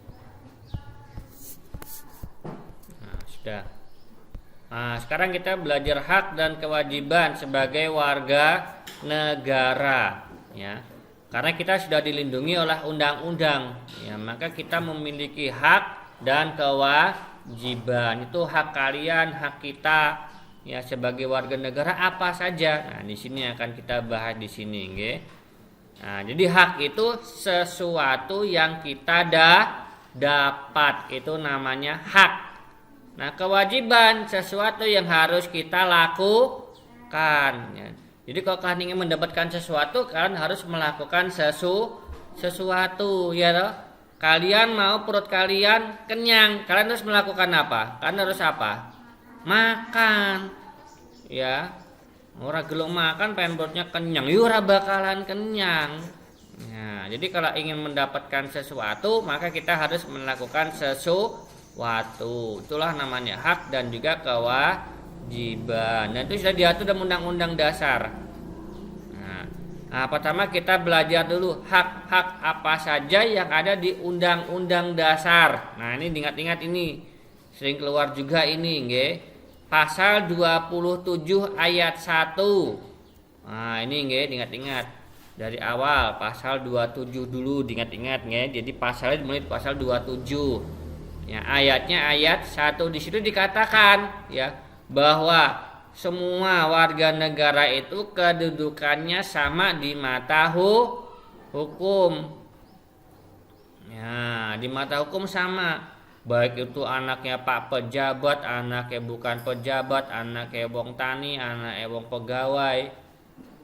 Nah, sudah. Nah, sekarang kita belajar hak dan kewajiban sebagai warga negara, ya. Karena kita sudah dilindungi oleh undang-undang, ya, maka kita memiliki hak dan kewajiban. Itu hak kalian, hak kita, ya, sebagai warga negara apa saja. Nah, di sini akan kita bahas di sini, nggih. Nah, jadi hak itu sesuatu yang kita dapat, itu namanya hak. Nah, kewajiban sesuatu yang harus kita lakukan, ya. Jadi kalau kalian ingin mendapatkan sesuatu, kalian harus melakukan sesuatu, ya toh? Kalian mau perut kalian kenyang, kalian harus melakukan apa? Kalian harus apa? Makan. Ya. Ora gelem makan pengen perutnya kenyang, ya ora bakalan kenyang. Nah, jadi kalau ingin mendapatkan sesuatu, maka kita harus melakukan sesuatu. Itulah namanya hak dan juga kewajiban. Dan itu sudah diatur dalam Undang-Undang Dasar. Pertama kita belajar dulu hak-hak apa saja yang ada di Undang-Undang Dasar. Nah, ini ingat-ingat ini. Sering keluar juga ini, nggih. Pasal 27 ayat 1. Nah, ini nggih, ingat-ingat. Dari awal pasal 27 dulu diingat-ingat nggih. Jadi pasalnya dimulai pasal 27. Ya, ayatnya ayat 1 di situ dikatakan ya bahwa semua warga negara itu kedudukannya sama di mata hukum. Ya, di mata hukum sama. Baik itu anaknya Pak pejabat, anaknya bukan pejabat, anaknya wong tani, anaknya wong pegawai.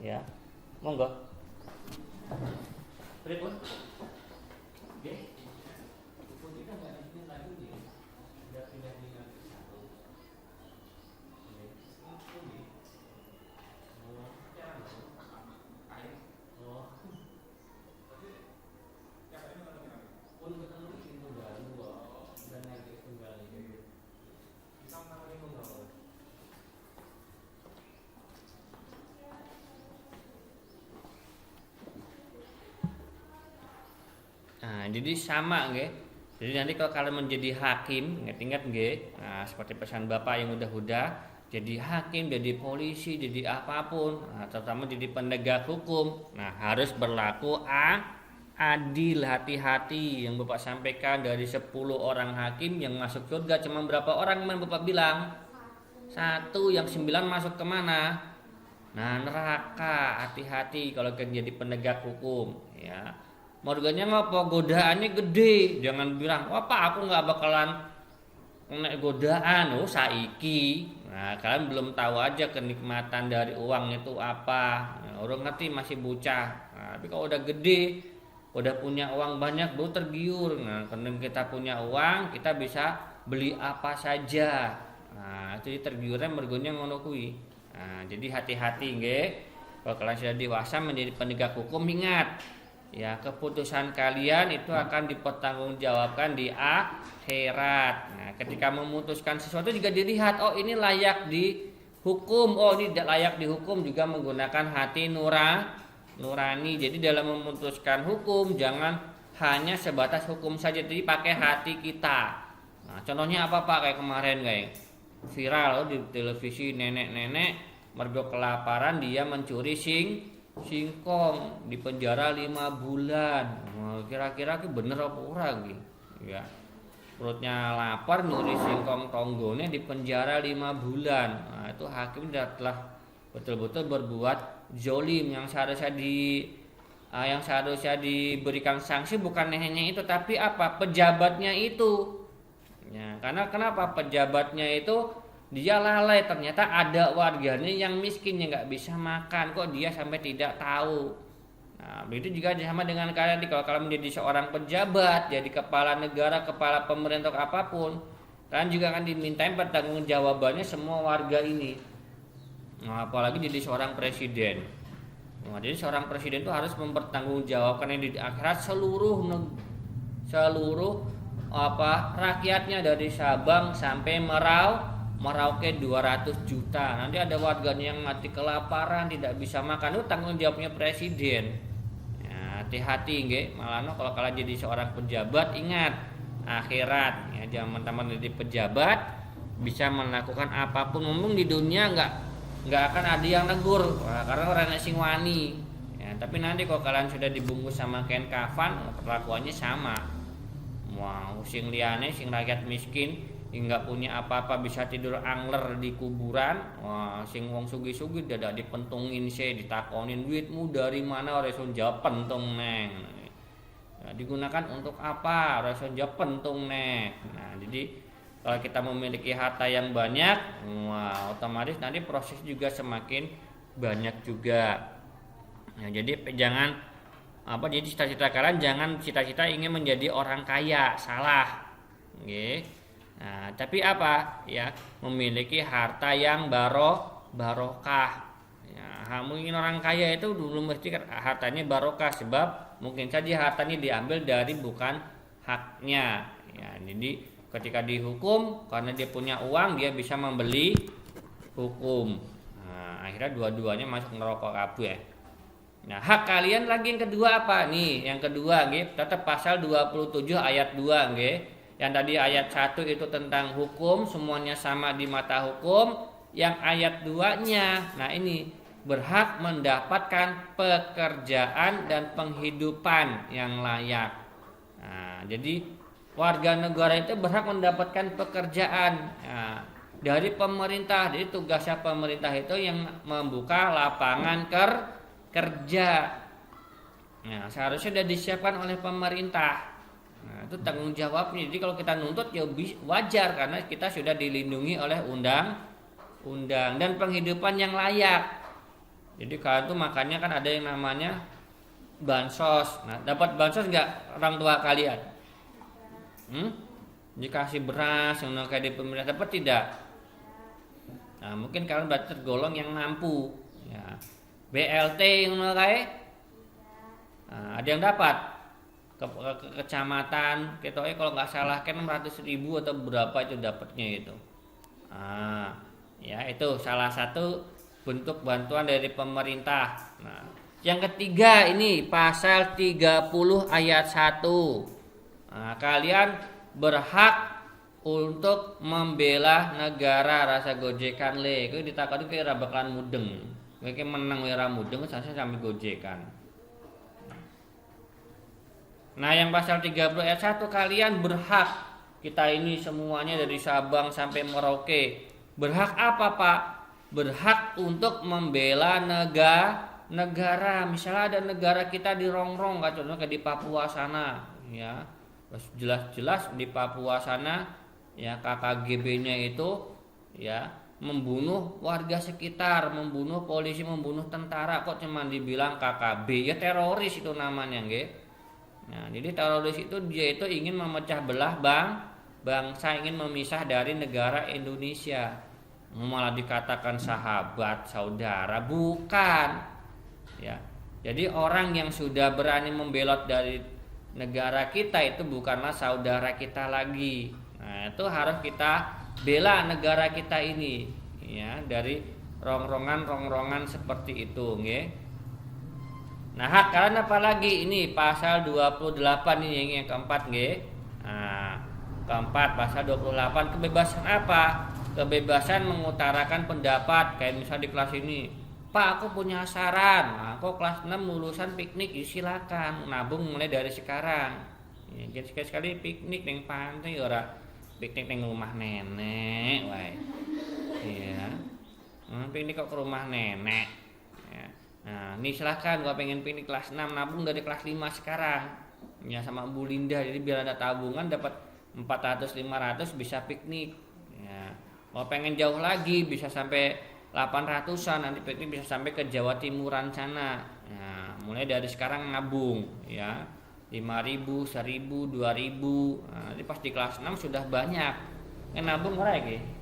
Ya. Monggo. Pripun? Nggih. Pun kita enggak izin lagi nih. Sudah pindah di lantai 1. Nah, jadi sama nggih. Jadi nanti kalau kalian menjadi hakim, ingat-ingat nggih. Nah, seperti pesan Bapak yang udah jadi hakim, jadi polisi, jadi apapun, nah, terutama jadi penegak hukum. Nah, harus berlaku adil, hati-hati. Yang Bapak sampaikan dari 10 orang hakim yang masuk surga cuma berapa orang yang Bapak bilang? 1, yang 9 masuk kemana? Nah, neraka. Hati-hati kalau kalian jadi penegak hukum, ya. Morganya ngopo, godaannya gede. Jangan bilang, wah Pak aku nggak bakalan kena godaan. Oh saiki. Nah kalian belum tahu aja kenikmatan dari uang itu apa. Nah, orang ngerti masih bocah. Nah, tapi kalau udah gede, udah punya uang banyak, baru tergiur. Nah karena kita punya uang, kita bisa beli apa saja. Nah itu tergiurnya mergonya ngono kuwi. Nah jadi hati-hati nggih. Kalau kalian sudah dewasa menjadi penegak hukum, ingat ya keputusan kalian itu akan dipertanggungjawabkan di akhirat. Nah, ketika memutuskan sesuatu juga dilihat, oh ini layak dihukum, oh ini tidak layak dihukum, juga menggunakan hati nurani. Jadi dalam memutuskan hukum jangan hanya sebatas hukum saja, jadi pakai hati kita. Nah, contohnya apa Pak, kayak kemarin kayak viral di televisi, nenek-nenek mergo kelaparan dia mencuri singkong di penjara 5 bulan. Kira-kira bener apa ora gitu ya, perutnya lapar nyuri singkong tonggone di penjara 5 bulan. Nah, itu hakim telah betul-betul berbuat zolim. Yang seharusnya diberikan sanksi bukan hanya itu, tapi apa, pejabatnya itu ya. Karena kenapa pejabatnya itu dia lalai, ternyata ada warganya yang miskin yang nggak bisa makan, kok dia sampai tidak tahu. Nah, begitu juga sama dengan kalian. Kalau kalian menjadi seorang pejabat, jadi kepala negara, kepala pemerintah apapun, kalian juga akan dimintain pertanggungjawabannya semua warga ini. Nah, apalagi jadi seorang presiden. Nah, jadi seorang presiden itu harus mempertanggungjawabkan yang di akhirat seluruh rakyatnya dari Sabang sampai Merauke 200 juta. Nanti ada warganya yang mati kelaparan, tidak bisa makan, itu tanggung jawabnya presiden. Ya, hati-hati nggih. Malah kalau kalian jadi seorang pejabat, ingat akhirat ya, jangan teman-teman jadi pejabat bisa melakukan apapun. Ngomong di dunia nggak akan ada yang negur, karena orang sing wani. Ya, tapi nanti kalau kalian sudah dibungkus sama kain kafan, perlakuannya sama. Wow, sing liyane, sing rakyat miskin nggak punya apa-apa bisa tidur angler di kuburan. Wah, sing wong sugih-sugih dadak dipentungin ditakonin duitmu dari mana, ora iso jawab pentung neng. Nah, digunakan untuk apa, ora iso jawab pentung neng. Nah, jadi kalau kita memiliki harta yang banyak, wah, otomatis nanti proses juga semakin banyak juga. Nah, jadi jangan jadi cita-cita kalian jangan cita-cita ingin menjadi orang kaya, salah. Nggih. Nah, tapi apa ya, memiliki harta yang barokah ya. Kamu ingin orang kaya itu dulu mesti hartanya barokah, sebab mungkin saja hartanya diambil dari bukan haknya. Ya, jadi ketika dihukum karena dia punya uang, dia bisa membeli hukum. Nah, akhirnya dua-duanya masuk neraka kabeh. Nah, hak kalian lagi yang kedua apa nih? Yang kedua nggih, tetap pasal 27 ayat 2 nggih. Yang tadi ayat 1 itu tentang hukum, semuanya sama di mata hukum. Yang ayat 2-nya, nah ini berhak mendapatkan pekerjaan dan penghidupan yang layak. Nah, jadi warga negara itu berhak mendapatkan pekerjaan dari pemerintah. Jadi tugasnya pemerintah itu yang membuka lapangan kerja. Nah, seharusnya sudah disiapkan oleh pemerintah. Nah, itu tanggung jawabnya. Jadi kalau kita nuntut ya wajar karena kita sudah dilindungi oleh undang dan penghidupan yang layak. Jadi kalau itu makanya kan ada yang namanya bansos. Nah, dapat bansos nggak orang tua kalian? Dikasih beras yang kayak di pemerintah, dapat tidak? Nah, mungkin kalian berarti tergolong yang mampu. Ya. BLT yang kayak, ada yang dapat ke kecamatan, kalau nggak salah kan 600.000 atau berapa itu dapatnya itu. Ya itu salah satu bentuk bantuan dari pemerintah. Nah, yang ketiga ini pasal 30 ayat 1. Nah, kalian berhak untuk membela negara rasa gojekan le. Kowe ditakoni kowe ora bakalan mudeng. Kowe menang ora mudeng sampe gojekan. Nah, yang pasal 30 ayat 1 kalian berhak, kita ini semuanya dari Sabang sampai Merauke. Berhak apa, Pak? Berhak untuk membela negara. Misalnya ada negara kita dirongrong, contohnya kayak di Papua sana, ya. Terus jelas-jelas di Papua sana ya KKGB-nya itu ya membunuh warga sekitar, membunuh polisi, membunuh tentara, kok cuman dibilang KKB, ya teroris itu namanya, nggih. Nah, jadi teroris itu dia itu ingin memecah belah bangsa, ingin memisah dari negara Indonesia. Malah dikatakan sahabat, saudara, bukan. Ya. Jadi orang yang sudah berani membelot dari negara kita itu bukanlah saudara kita lagi. Nah, itu harus kita bela negara kita ini ya dari rongrongan seperti itu, nggih. Nah, hak kalian apa lagi? Ini pasal 28 ini yang keempat, nggih. Nah, keempat pasal 28 kebebasan apa? Kebebasan mengutarakan pendapat. Kayak misal di kelas ini, Pak, aku punya saran. Nah, aku kelas 6 lulusan piknik, silakan nabung mulai dari sekarang. Ya, jadi sekali piknik neng pantai, ora piknik neng rumah nenek, wae. Iya. Piknik kok ke rumah nenek. Ya. Nah, ini silakan gua pengen piknik kelas 6, nabung dari kelas 5 sekarang. Ya sama Bu Linda, jadi biar ada tabungan dapat 400-500 bisa piknik. Ya. Mau pengen jauh lagi bisa sampai 800-an, nanti piknik bisa sampai ke Jawa Timuran sana. Nah, mulai dari sekarang nabung ya 5.000, 1.000, 2.000. Nah, nanti pas di kelas 6 sudah banyak. Nabung ora iki.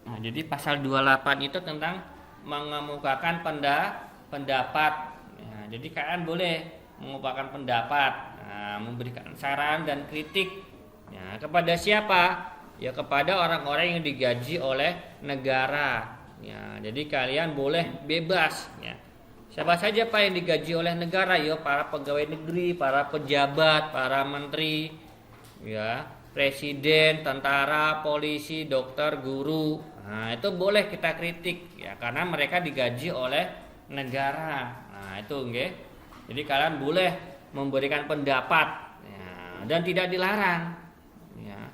Nah, jadi pasal 28 itu tentang mengemukakan pendapat. Nah, jadi kalian boleh mengemukakan pendapat, memberikan saran dan kritik Ya, kepada siapa? Ya kepada orang-orang yang digaji oleh negara. Ya, jadi kalian boleh bebas. Ya. Siapa saja Pak yang digaji oleh negara? Ya para pegawai negeri, para pejabat, para menteri, ya presiden, tentara, polisi, dokter, guru. Nah itu boleh kita kritik ya karena mereka digaji oleh negara. Nah itu nggih. Jadi kalian boleh memberikan pendapat ya, dan tidak dilarang. Ya.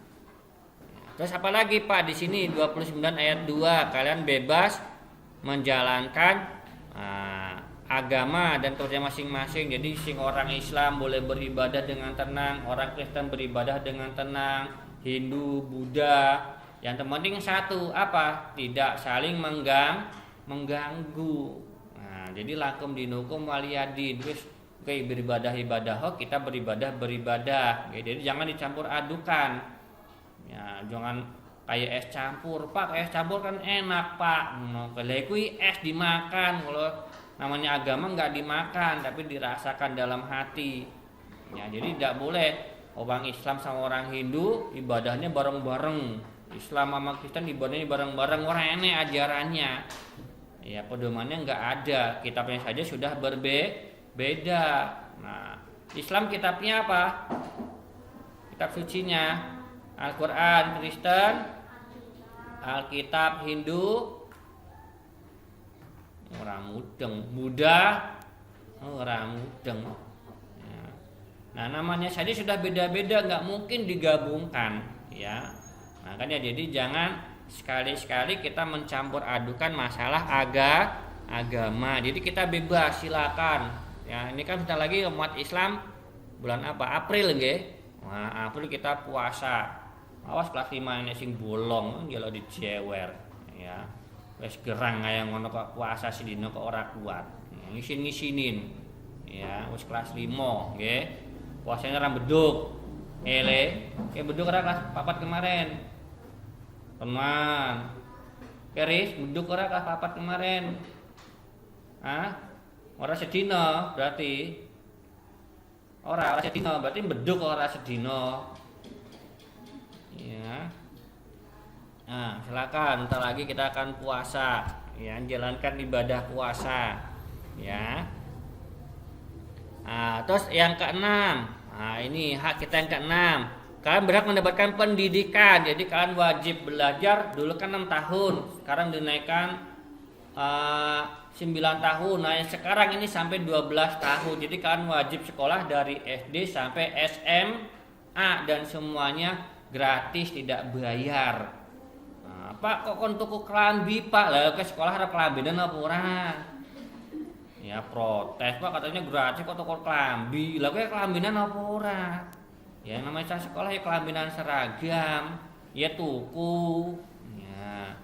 Terus apa lagi Pak di sini 29 ayat 2 kalian bebas menjalankan agama dan kerja masing-masing. Jadi sing orang Islam boleh beribadah dengan tenang, orang Kristen beribadah dengan tenang, Hindu, Buddha. Yang terpenting satu apa? Tidak saling mengganggu. Nah, jadi lakum dinukum waliyadin. Terus beribadah kita beribadah. Jadi jangan dicampur adukan. Ya, jangan kayak es campur. Pak, es campur kan enak, Pak. Kalau kuwi es dimakan, kalau namanya agama nggak dimakan tapi dirasakan dalam hati ya. Jadi tidak boleh orang Islam sama orang Hindu ibadahnya bareng-bareng, Islam sama Kristen ibadahnya bareng-bareng, orang ini ajarannya ya, pedomannya nggak ada, kitabnya saja sudah berbeda. Nah Islam kitabnya apa? Kitab sucinya Al-Quran, Kristen Alkitab, Hindu orang mudeng, Buddha orang mudeng ya. Nah namanya saja sudah beda-beda, nggak mungkin digabungkan ya. Makanya jadi jangan sekali-sekali kita mencampur adukan masalah agama. Jadi kita bebas, silakan ya. Ini kan bentar lagi umat Islam bulan apa? April nggih. Nah, April kita puasa. Awas kelas 5 ini sing bolong jalo dijewer ya. Wes gerang kaya ngono kok puasa sedina kok ora kuat. Ngisin-ngisinin. Ya, wis kelas 5 nggih. Puasanya ra beduk. Beduk ora kelas 4 kemarin. Teman. Keris beduk ora kelas 4 kemarin. Hah? Ora sedina berarti. Ora sedina berarti beduk ora sedina. Ya. Nah, silakan, bentar lagi kita akan puasa, ya, jalankan ibadah puasa, ya. Nah, terus yang keenam, nah ini hak kita yang keenam. Kalian berhak mendapatkan pendidikan, jadi kalian wajib belajar. Dulu kan 6 tahun, sekarang dinaikkan 9 tahun. Nah, sekarang ini sampai 12 tahun. Jadi kalian wajib sekolah dari SD sampai SMA dan semuanya gratis, tidak bayar. Pak kok kon tuku klambi Pak, lah ke sekolah ada kelambinan apa ora? Ya protes Pak, katanya gratis kok tuku klambi, lah kowe kelambinan apa ora? Ya namanya sekolah ya kelambinan seragam, ya tuku. Ya.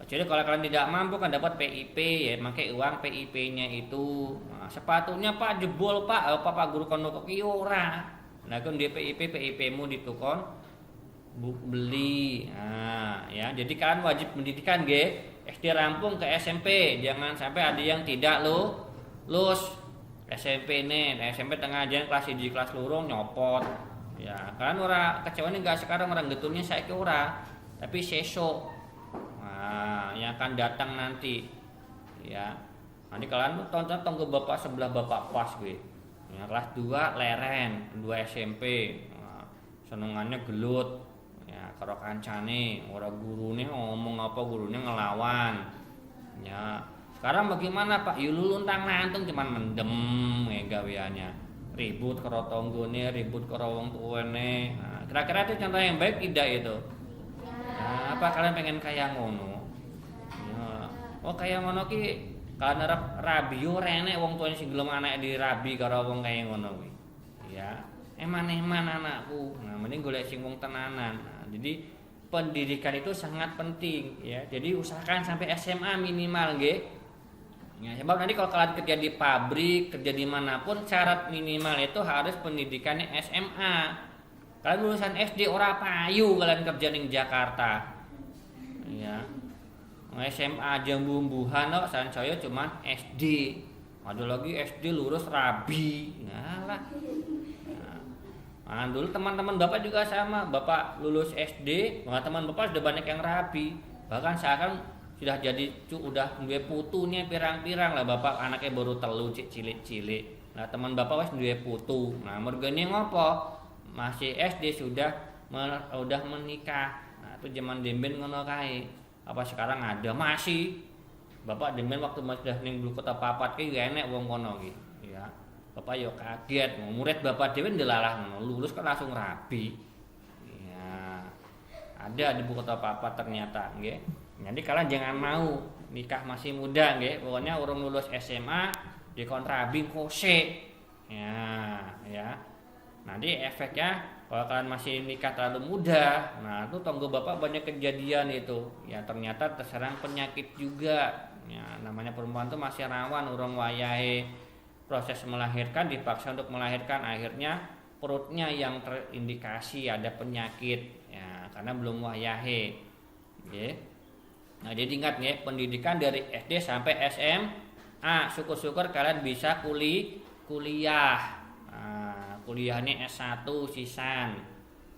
Jadi kalau kalian tidak mampu kan dapat PIP ya, pakai uang PIP-nya itu. Nah, sepatunya Pak jebol Pak, apa Pak guru kon tuku ora? Nah kon di PIP-mu ditukon beli. Nah, ya, jadi kalian wajib pendidikan nggih. SD rampung ke SMP, jangan sampai ada yang tidak lulus SMP nih. SMP tengah jalan kelas 1 kelas lurung nyopot. Ya, kalian ora kecewane enggak sekarang orang getulnya saiki ora, tapi sesuk. Nah, yang akan datang nanti. Ya. Nanti kalian tonton tunggu bapak sebelah bapak pas gue. Ya, kelas 2 leren, 2 SMP. Nah, senengannya gelut. Ya karo kancane, ora gurune ngomong apa gurune ngelawan. Ya. Sekarang bagaimana Pak? Ya luntang lantung cuman mendem gaweannya. Ribut karo tanggane, ribut karo wong tuane. Nah, kira-kira itu contoh yang baik tidak itu? Nah, apa kalian pengen kayak ngono? Ya. Oh kayak ngono ki kan rabi yo rene wong tuane sing gelem anake dirabi karo wong kaya ngono kuwi. Ya. Eman-eman anakku. Nah, mending golek sing wong tenanan. Nah, jadi pendidikan itu sangat penting ya. Jadi usahakan sampai SMA minimal nggih. Ya, sebab nanti kalau kalian kerja di pabrik, kerja di manapun syarat minimal itu harus pendidikannya SMA. Kalian lulusan SD ora payu kalian kerja di Jakarta. Ya. SMA aja bumbuhan kok saya cuman SD. Ada lagi SD lurus rabi. Ngalah. Nah, dulu teman-teman Bapak juga sama, Bapak lulus SD, maka teman Bapak sudah banyak yang rabi. Bahkan seakan sudah jadi udah duwe putunya pirang-pirang lah, Bapak anaknya baru telu cilik-cilik. Nah, teman Bapak wis duwe putu. Nah, mergane ngopo? Masih SD udah menikah. Nah, itu zaman demben ngono kae. Apa sekarang ada masih? Bapak demben waktu masih sudah ning Kota Papat ki enek wong kono ki. Ya. Bapak yo kaget, murid Bapak dhewe ndelalah ngono, lulus kan langsung rabi. Ya. Ada di Kota Papat ternyata, nggih. Jadi kalian jangan mau nikah masih muda, nggih. Pokoknya urung lulus SMA dikon rabi kose. Ya. Nanti efeknya kalau kalian masih nikah terlalu muda, nah itu tonggo Bapak banyak kejadian itu. Ya ternyata terserang penyakit juga. Ya namanya perempuan tuh masih rawan urung wayahe proses melahirkan, dipaksa untuk melahirkan, akhirnya perutnya yang terindikasi ada penyakit ya karena belum wayahe. Nggih. Nah, jadi ingat nggih, pendidikan dari SD sampai SMA, syukur-syukur kalian bisa kuliah. Nah, kuliahnya S1 sisan.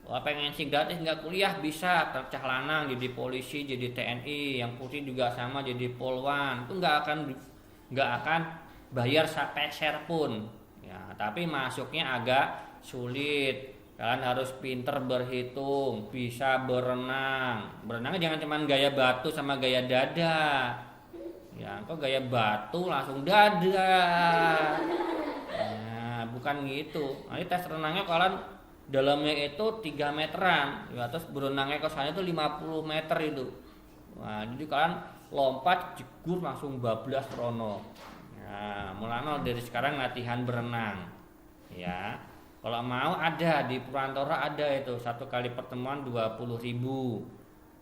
Wah, pengen sih gratis nggak kuliah bisa, tercah lanang jadi polisi, jadi TNI, yang putih juga sama jadi polwan. Itu nggak akan bayar sepeser pun ya, tapi masuknya agak sulit. Kalian harus pinter berhitung, bisa berenangnya jangan cuma gaya batu sama gaya dada ya, kok gaya batu langsung dada ya, bukan gitu. Nanti tes renangnya kalian dalamnya itu 3 meteran ya, terus berenangnya kosannya itu 50 meter itu. Wah, jadi kalian lompat jegur langsung bablas rono. Nah, mulai dari sekarang latihan berenang ya. Kalau mau ada di Purwantara ada itu 1 kali pertemuan 20.000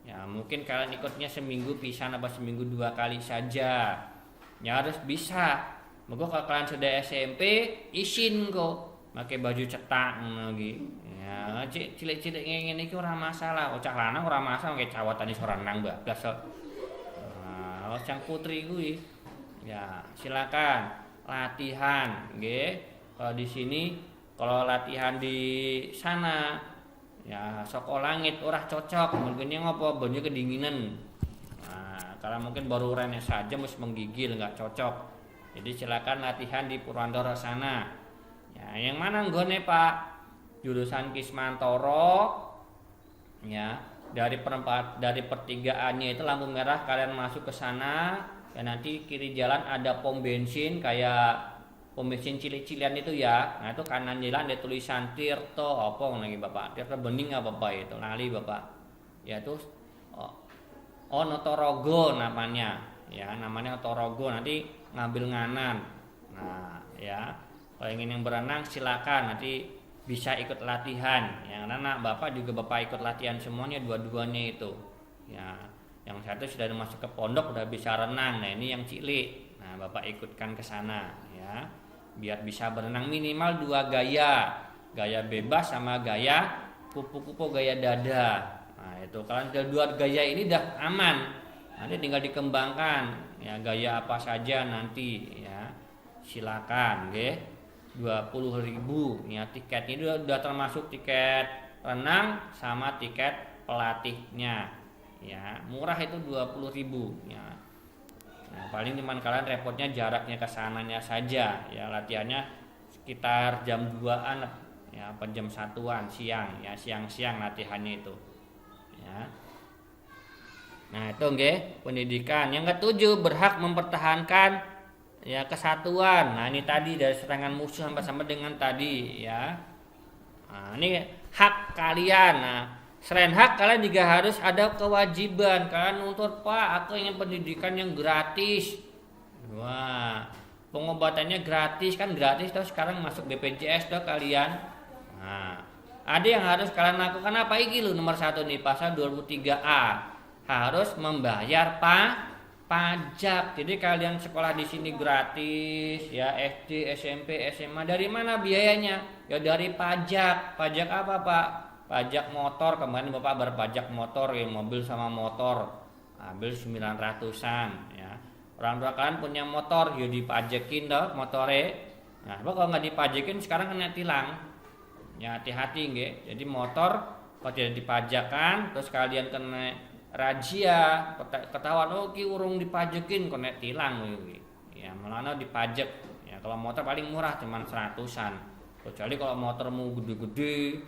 ya, mungkin kalian ikutnya seminggu pisan apa seminggu 2 kali saja ya, harus bisa. Moga kalau kalian sudah SMP izin kok pakai baju cetak lagi ya, cilik-cilik ngene iki ora masalah. Cah lanang ora masalah kayak cawatane soranang bablas. Nah, sang putri kuwi ya silakan latihan, nggih. Kalau di sini, kalau latihan di sana ya soko langit ora cocok, mungkin ngopo banyu kedinginan. Nah, kalau mungkin baru rene saja mesti menggigil nggak cocok. Jadi silakan latihan di Purwantara sana. Ya, yang mana nggone Pak? Jurusan Kismantoro ya. Dari pertigaannya itu lampu merah kalian masuk ke sana. Ya nanti kiri jalan ada pom bensin kayak pom bensin cilik-cilian itu ya. Nah itu kanan jalan ada tulisan Tirto apa lagi Bapak? Tirto Bening apa Bapak itu? Lali Bapak. Ya itu Notorogo namanya. Ya namanya Notorogo, nanti ngambil nganan. Nah ya kalau ingin yang berenang silakan nanti bisa ikut latihan. Yang anak Bapak juga Bapak ikut latihan semuanya dua-duanya itu. Ya. Yang satu sudah masuk ke pondok udah bisa renang. Nah ini yang cilik. Nah Bapak ikutkan ke sana ya, biar bisa berenang minimal 2 gaya, gaya bebas sama gaya kupu-kupu gaya dada. Nah itu kalian sudah 2 gaya ini udah aman. Nanti tinggal dikembangkan ya gaya apa saja nanti ya. Silakan, nggih. 20.000 ya, tiketnya udah termasuk tiket renang sama tiket pelatihnya. Ya, murah itu 20.000 ya. Nah, paling cuman kalian repotnya jaraknya ke sananya saja ya, latihannya sekitar jam 2-an ya, apa jam 1-an siang ya, siang-siang latihannya itu. Ya. Nah, itu nggih pendidikan. Yang ke-7 berhak mempertahankan ya kesatuan. Nah, ini tadi dari serangan musuh sampai dengan tadi ya. Nah, ini hak kalian. Nah, selain hak kalian juga harus ada kewajiban. Kalian nuntut, Pak, aku ingin pendidikan yang gratis. Wah, pengobatannya gratis kan, gratis tuh sekarang masuk BPJS tuh kalian. Nah, ada yang harus kalian lakukan apa iki lho, nomor 1 nih pasal 23A. Harus membayar pajak. Jadi kalian sekolah di sini gratis ya, SD, SMP, SMA. Dari mana biayanya? Ya dari pajak. Pajak apa, Pak? Pajak motor. Kemarin Bapak berpajak motor ya, mobil sama motor. Ambil 900-an ya. Orang tua kalian punya motor, ya dipajekin dah motore. Nah, kalau nggak dipajekin sekarang kena tilang. Ya hati-hati nggih. Jadi motor kalau tidak dipajakan terus kalian kena razia, ketahuan oh ki urung dipajekin kena tilang kuwi. Ya malah dipajak. Ya kalau motor paling murah cuman 100-an. Kecuali kalau motormu gede-gede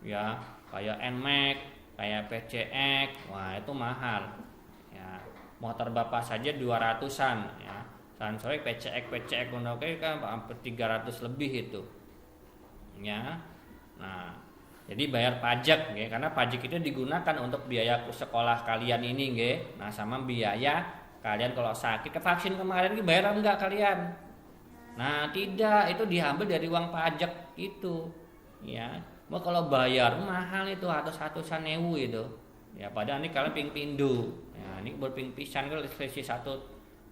ya kayak NMAX, kayak PCX, wah itu mahal. Ya, motor Bapak saja 200-an ya. Sampai PCX ngono kan hampir 300 lebih itu. Ya. Nah, jadi bayar pajak nggih, karena pajak itu digunakan untuk biaya sekolah kalian ini nggih. Nah, sama biaya kalian kalau sakit ke vaksin kemarin bayar enggak kalian? Nah, tidak, itu diambil dari uang pajak itu. Ya. Mau kalau bayar mahal itu 100-100-an ewu itu. Ya, padahal ini kalian ping pindu. Ya, ini berping pisan kalau selisih 1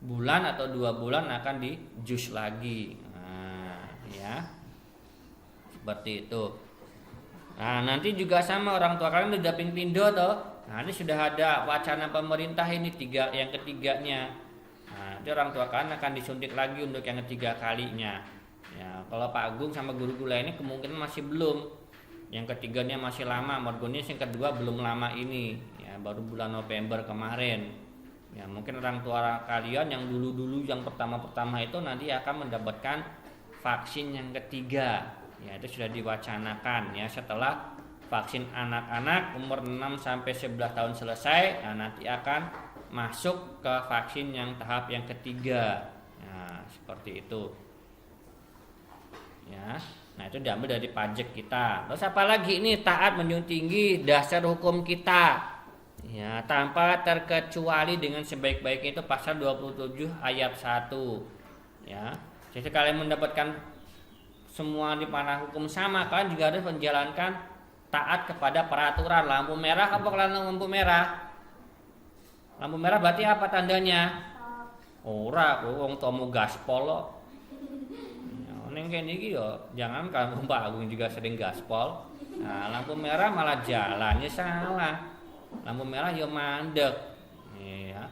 bulan atau 2 bulan akan di jus lagi. Nah, ya. Seperti itu. Nah, nanti juga sama orang tua kalian udah ping pindo toh. Nah, ini sudah ada wacana pemerintah ini yang ketiganya. Nah, itu orang tua kalian akan disuntik lagi untuk yang ketiga kalinya. Ya, kalau Pak Agung sama guru-guru lainnya kemungkinan masih belum. Yang ketiganya masih lama, Morgonis yang kedua belum lama ini. Ya, baru bulan November kemarin. Ya, mungkin orang tua kalian yang dulu-dulu yang pertama-pertama itu nanti akan mendapatkan vaksin yang ketiga. Ya, itu sudah diwacanakan ya setelah vaksin anak-anak umur 6 sampai 11 tahun selesai, nah, nanti akan masuk ke vaksin yang tahap yang ketiga. Nah, seperti itu. Ya. Nah, itu diambil dari pajak kita. Terus apalagi ini taat menjunjung tinggi dasar hukum kita. Ya, tanpa terkecuali dengan sebaik-baiknya itu pasal 27 ayat 1. Ya. Jadi kalian mendapatkan semua di panah hukum sama, kalian juga harus menjalankan taat kepada peraturan. Lampu merah apa kalau lampu merah? Lampu merah berarti apa tandanya? Ora, wong tomu gaspol lo. Neng kene iki yo jangan kamu Pak Agung juga sering gaspol. Nah, lampu merah malah jalannya salah. Lampu merah yo mandek. Ya.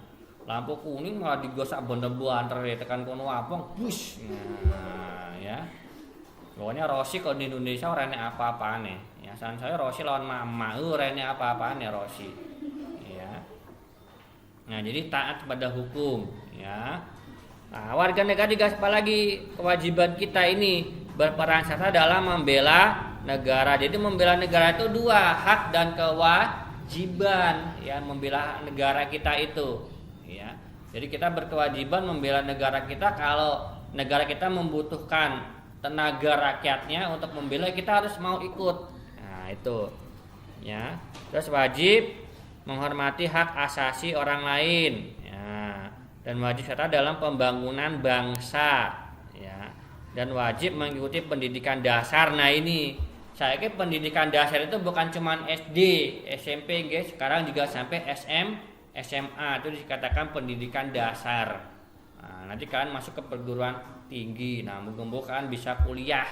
Lampu kuning malah digosak bener-bener tekan kono apong, bus. Nah, ya. Pokoknya Rossi kalau di Indonesia orangnya apa-apane. Ya, saya Rossi lawan mama, orangnya apa-apane Rossi. Ya. Nah, jadi taat pada hukum, ya. Nah, warga negara digaspal lagi kewajiban kita ini berperan serta dalam membela negara. Jadi membela negara itu 2, hak dan kewajiban, ya, membela negara kita itu, ya. Jadi kita berkewajiban membela negara kita kalau negara kita membutuhkan tenaga rakyatnya untuk membela, kita harus mau ikut. Nah, itu. Ya. Terus wajib menghormati hak asasi orang lain, ya. Dan wajib serta dalam pembangunan bangsa, ya. Dan wajib mengikuti pendidikan dasar. Nah, ini saya kira pendidikan dasar itu bukan cuma SD, SMP, guys. Sekarang juga sampai SMA itu dikatakan pendidikan dasar. Nah, nanti kalian masuk ke perguruan tinggi. Nah, mudah-mudahan kalian bisa kuliah.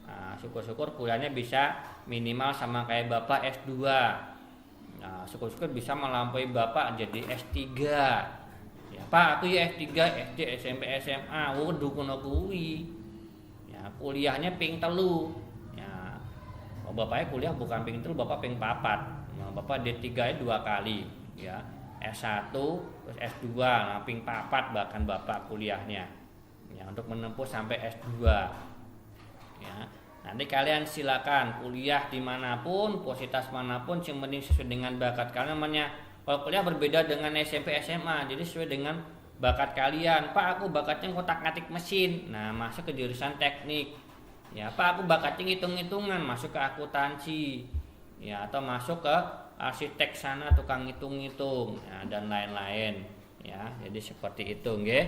Nah, syukur-syukur kuliahnya bisa minimal sama kayak Bapak S2. Nah, syukur-syukur bisa melampaui Bapak jadi S3. Ya, Pak, aku ya S3, SD, SMP, SMA, dukun kuwi. Ya, kuliahnya ping 3. Ya. Oh, bapaknya kuliah bukan ping 3, Bapak ping 4. Nah, Bapak D3 2 kali, ya. S1 terus S2, nah ping 4 bahkan Bapak kuliahnya. Ya, untuk menempuh sampai S2. Ya. Nanti kalian silakan kuliah dimanapun, positas manapun, yang penting sesuai dengan bakat kalian. Namanya kalau kuliah berbeda dengan SMP SMA, jadi sesuai dengan bakat kalian. Pak, aku bakatnya ngotak-ngatik mesin, nah masuk ke jurusan teknik. Ya, Pak, aku bakatnya ngitung-ngitungan, masuk ke akuntansi. Ya, atau masuk ke arsitek sana, tukang ngitung-ngitung, ya, dan lain-lain. Ya, jadi seperti itu, nggih.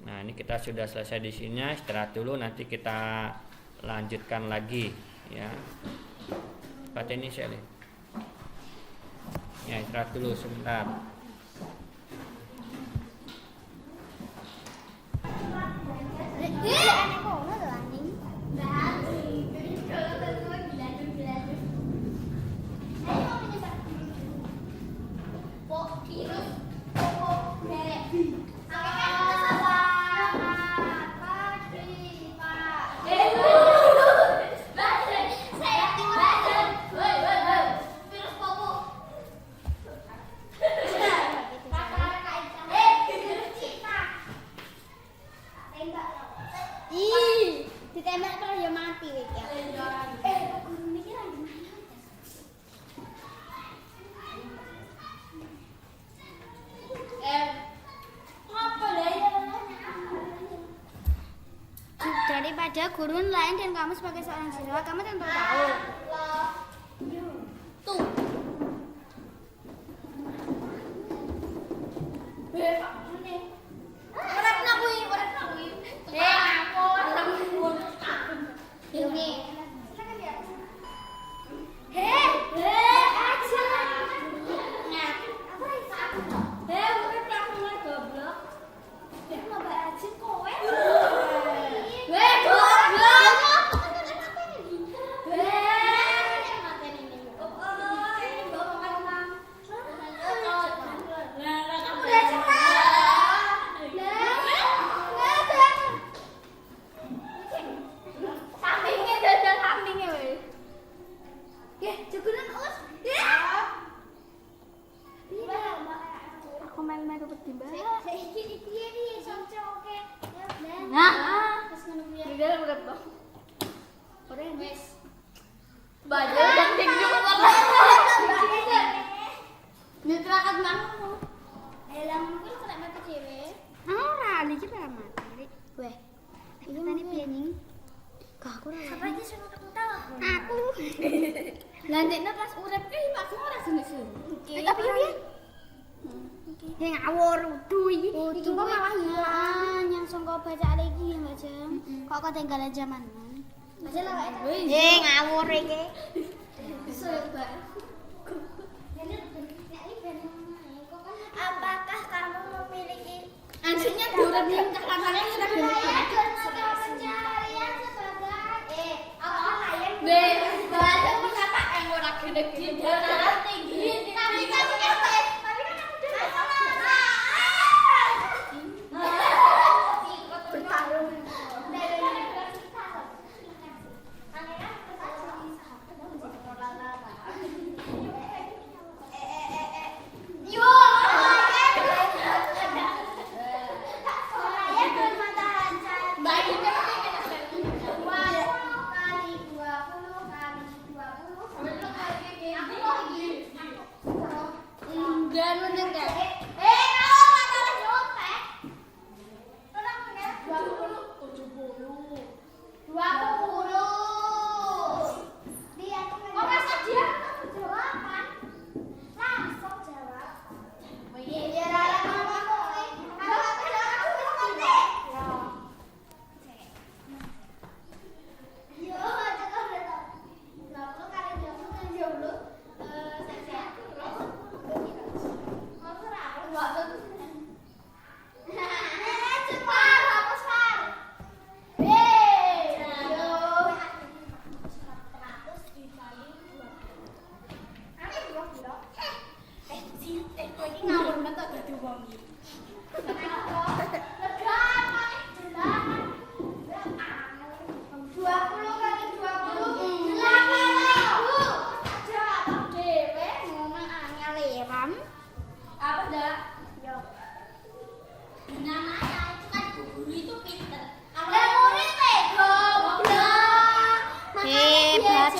Nah, ini kita sudah selesai di sini. Istirahat dulu, nanti kita lanjutkan lagi, ya. Pak ini saya lihat. Ya, istirahat dulu sebentar. ada guru lain dan kamu sebagai seorang siswa, kamu tentu tahu. Tuh. Landekna pas urip ki maksud ora jenis-jenis. Tapi piye? Ngawur udu iki. Iki kok malah hilang yang sangka bacaan iki ya, Mbak Jeng. Kok ketinggalan zaman. Aja lah wae. Ngawur iki. Sobat. Apakah kamu memiliki Anjingnya durep ning kalangan ora pencarian sebagai Baca mengapa ora gede-gede darah tinggi. tapi kan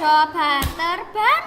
coba terbang.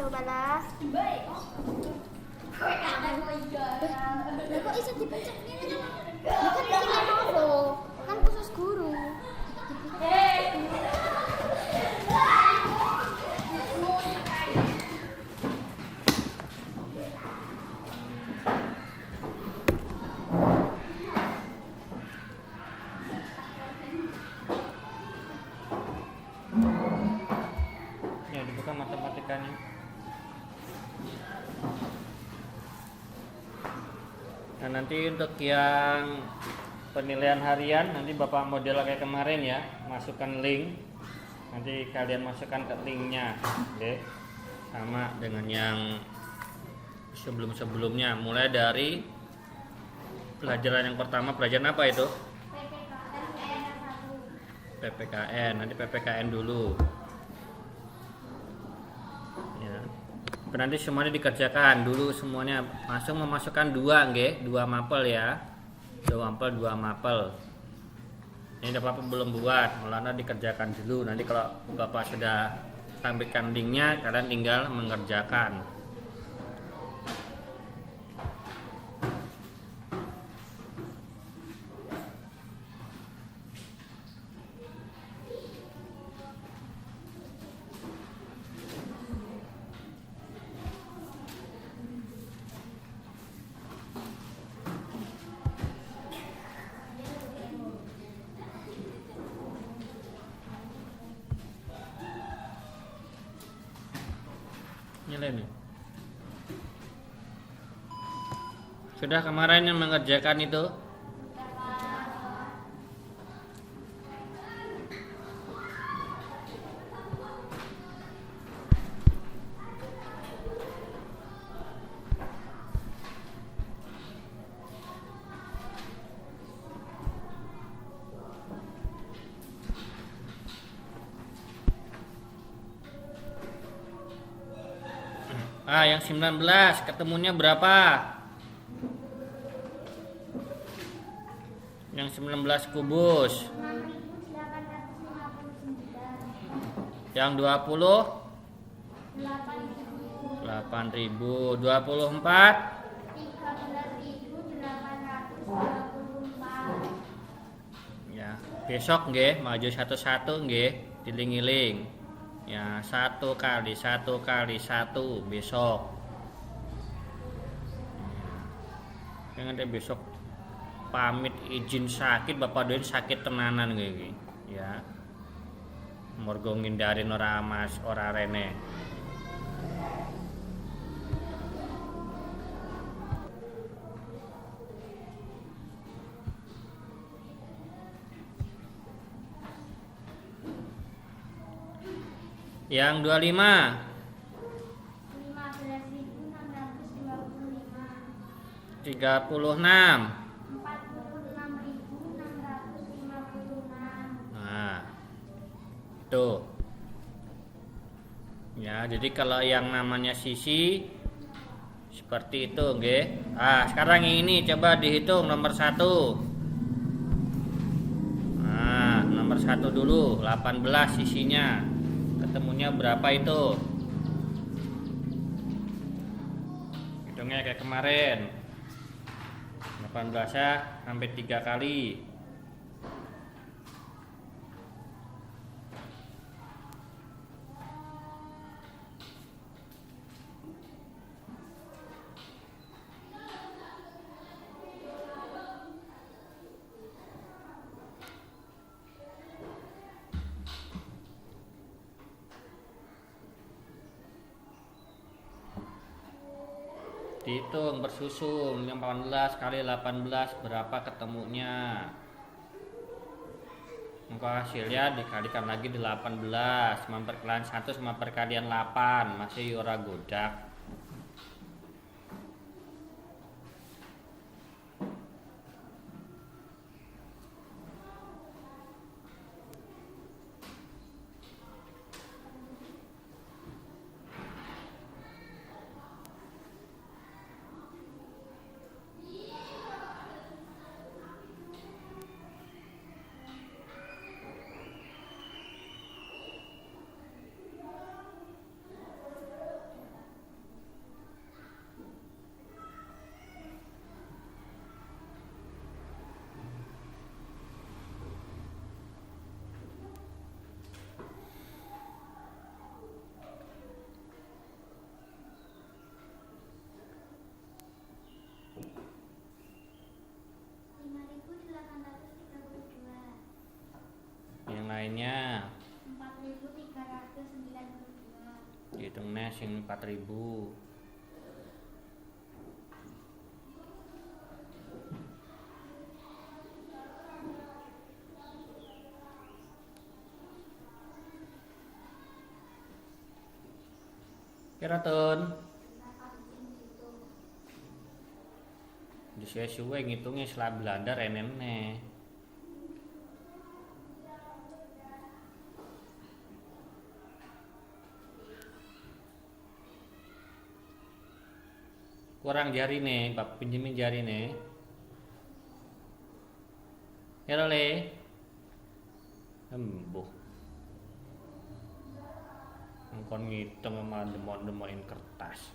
cobalah. Lah kok bisa dipencet ini? Bukan bikin Lenovo, kan khusus guru. Ya, dibuka matematikanya. Nah, nanti untuk yang penilaian harian nanti Bapak model kayak kemarin ya, masukkan link. Nanti kalian masukkan ke linknya, oke? Sama dengan yang sebelum-sebelumnya. Mulai dari pelajaran yang pertama, pelajaran apa itu? PPKN. Nanti PPKN dulu. Ya. Nanti semuanya dikerjakan dulu semuanya. Langsung memasukkan 2 nggih, 2 mapel ya. 2 mapel. Ini Bapak belum buat, mulanya dikerjakan dulu. Nanti kalau Bapak sudah tampilkan linknya, kalian tinggal mengerjakan. Nyalain nih. Sudah kemarin yang mengerjakan itu? Yang 19 ketemunya berapa? Yang 19 kubus. 6.859. Yang 20 8.000. 24 13.824. ya. Besok nggih maju satu-satu nggih, diling-iling. Ya, 1 kali 1 kali 1 besok. Nanti besok pamit izin sakit, Bapak Doin sakit tenanan kayak ya. Morgo ngindarin ora Mas, ora rene. Yang 25 15.655. 36 46.656. nah tuh ya. Jadi kalau yang namanya sisi seperti itu nggih. Sekarang ini coba dihitung nomor 1. Nah, nomor 1 dulu 18 sisinya. Ketemunya berapa itu? Hitungnya kayak kemarin. 18 ya sampai 3 kali. Dihitung bersusun 18 kali 18 berapa ketemunya. Maka hasilnya dikalikan lagi 18 sama perkalian 1 sama perkalian 8 masih ora godak. meneh sing 4000. Kira Tun? Disuwe-suwe ngitungnya setelah Belanda renene. Kurang jari nih, Pak pinjemin jari nih. Ya le. Embuh. Engkon ngitung sama demon-demonin kertas.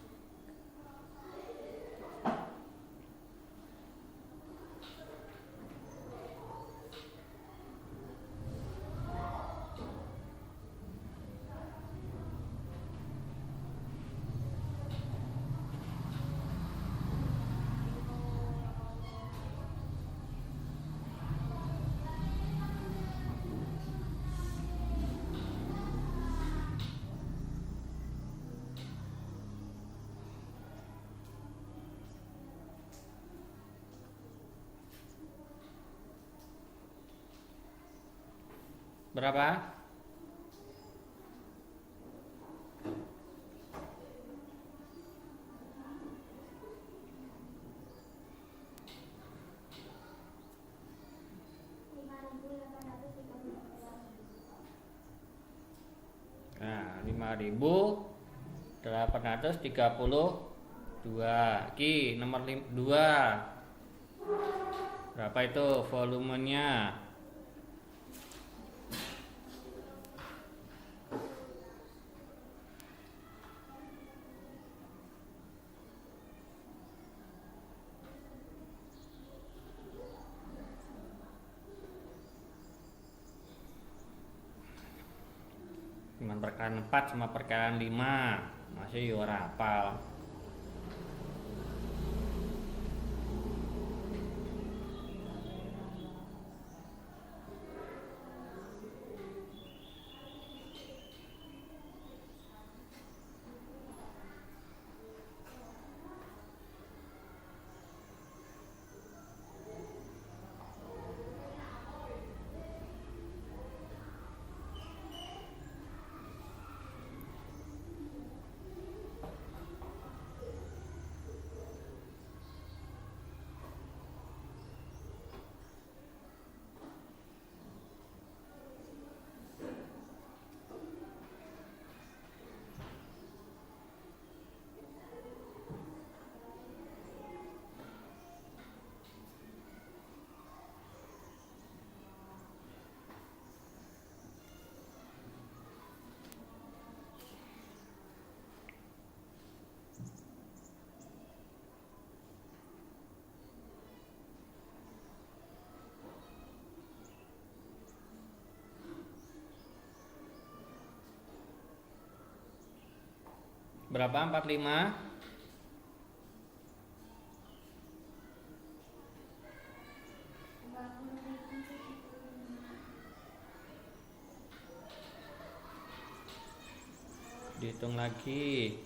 Berapa? Nah, 5.832. Ki nomor 2. Berapa itu volumenya? Cuman perkalian 4 sama perkalian 5 masih yo ora hafal. Berapa? 45? Dihitung lagi.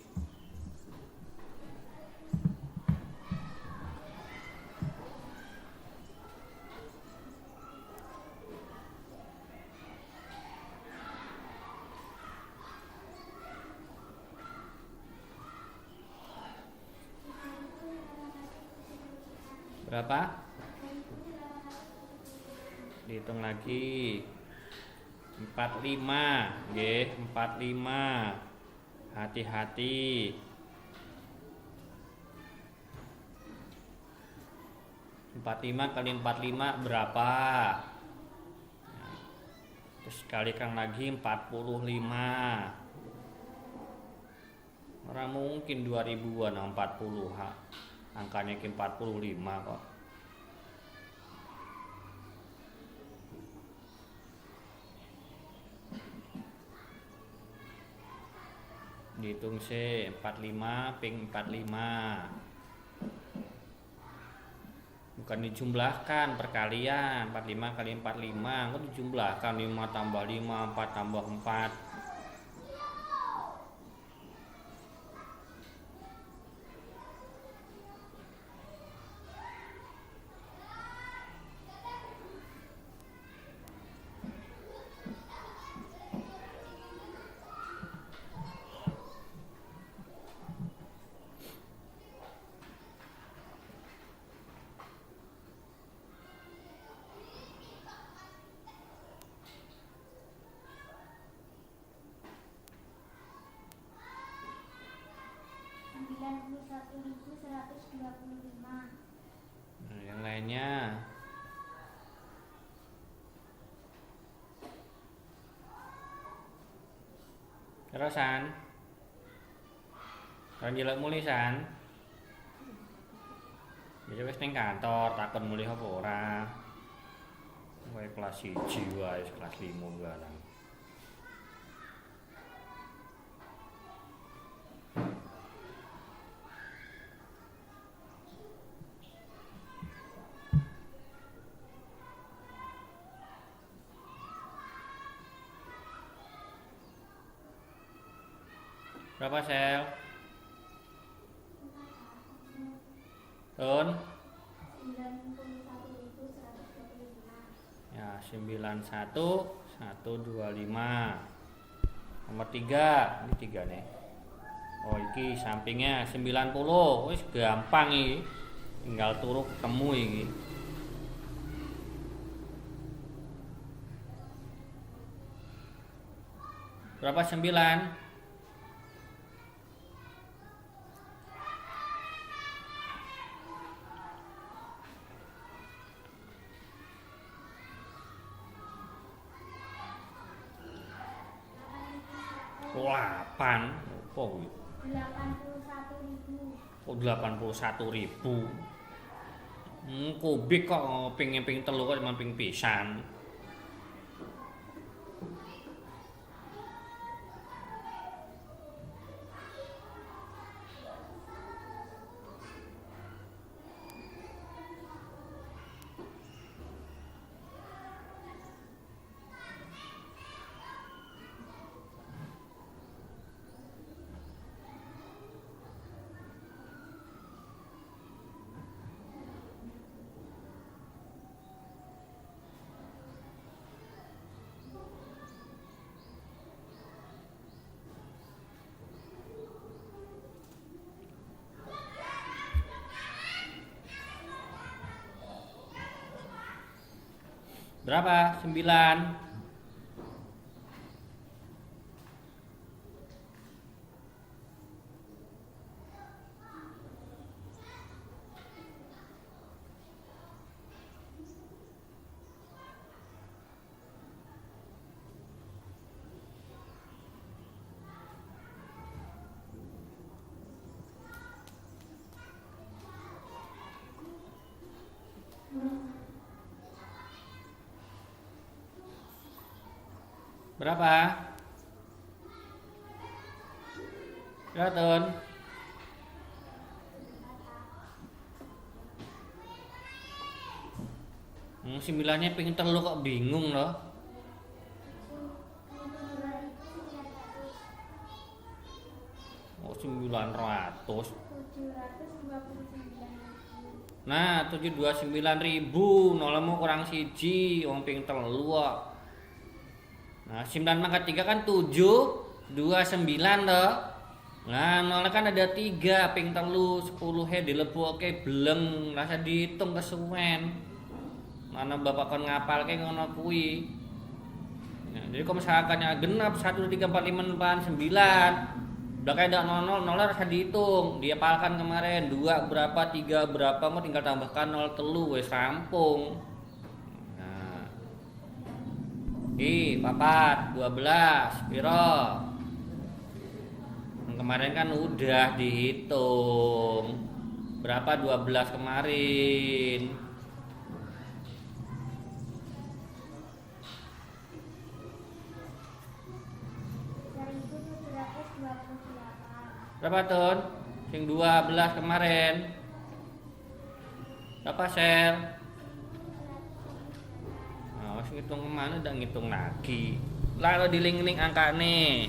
Berapa? Dihitung lagi. 45, nggih, 45. Hati-hati. 45 kali 45 berapa? Nah, terus kalikan lagi 45. Orang mungkin 2000-an 40, angkanya ke 45 kok. Dihitung sih 45 ping 45. Bukan dijumlahkan perkalian 45 kali 45, kok dijumlahkan 5 tambah 5, 4 tambah 4. Nah, yang lainnya. Terusan. Kalau njeluk muli san. Ya wis ning kantor takon muli apa ora. Wae kelas 1 wae kelas 5 barang. Berapa sel? Tun? Ya, 91 125. Nomor 3, ini 3 nih. Oh, iki sampingnya 90. Wis gampang iki. Tinggal turu ketemu iki. Berapa 9? Delapan, oh, 81.000. oh 81.000. Kubik kok ping 3 kok cuma ping pisan. Berapa? 9. Berapa? Berapa, Tun? Sembilannya ping 3 kok bingung loh. Oh, 900. 759.000. Nah, 729.000, nolemu kurang siji, wong ping 3 kok. Nah, 9 pangkat 3 kan 7, 29 toh. Nah, nolnya kan ada 3, ping 3, 10 he dilebokke bleng, rasa dihitung kesuwen. Mana bapak kon ngapalke ngono kuwi. Nah, jadi kalau misalkan ya genap 1 2 3 4 5 6 9. Udah kayak ada 00, 0 rasa dihitung. Dia palkan kemarin 2 berapa, 3 berapa, mau tinggal tambahkan 0 telu wis rampung. Papat 12 piro? Kemarin kan udah dihitung. Berapa 12 kemarin? Berapa, Ton? Sing 12 kemarin. Berapa sel? Ngitung kemana udah ngitung lagi. Lalu diling-ling angka nih.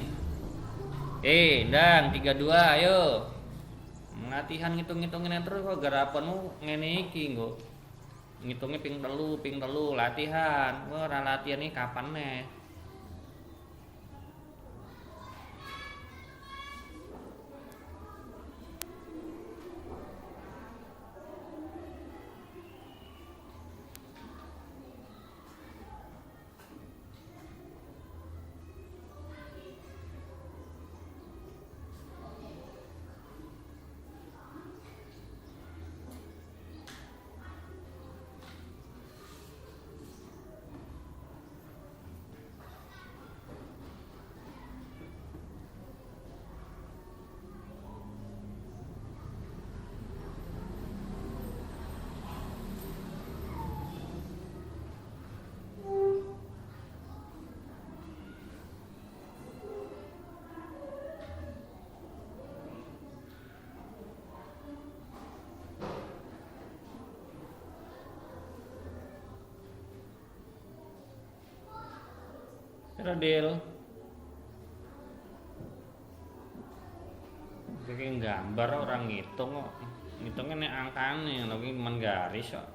Ndang 32 ayo. Latihan ngitung-ngitungin terus kok garapanmu ngene iki nggo. Ngitungnya ping telu latihan. Ora latihan nih kapan nih? Radil. Bikin gambar orang ngitung kok. Ngitungnya nek angkane, lagi men garis kok.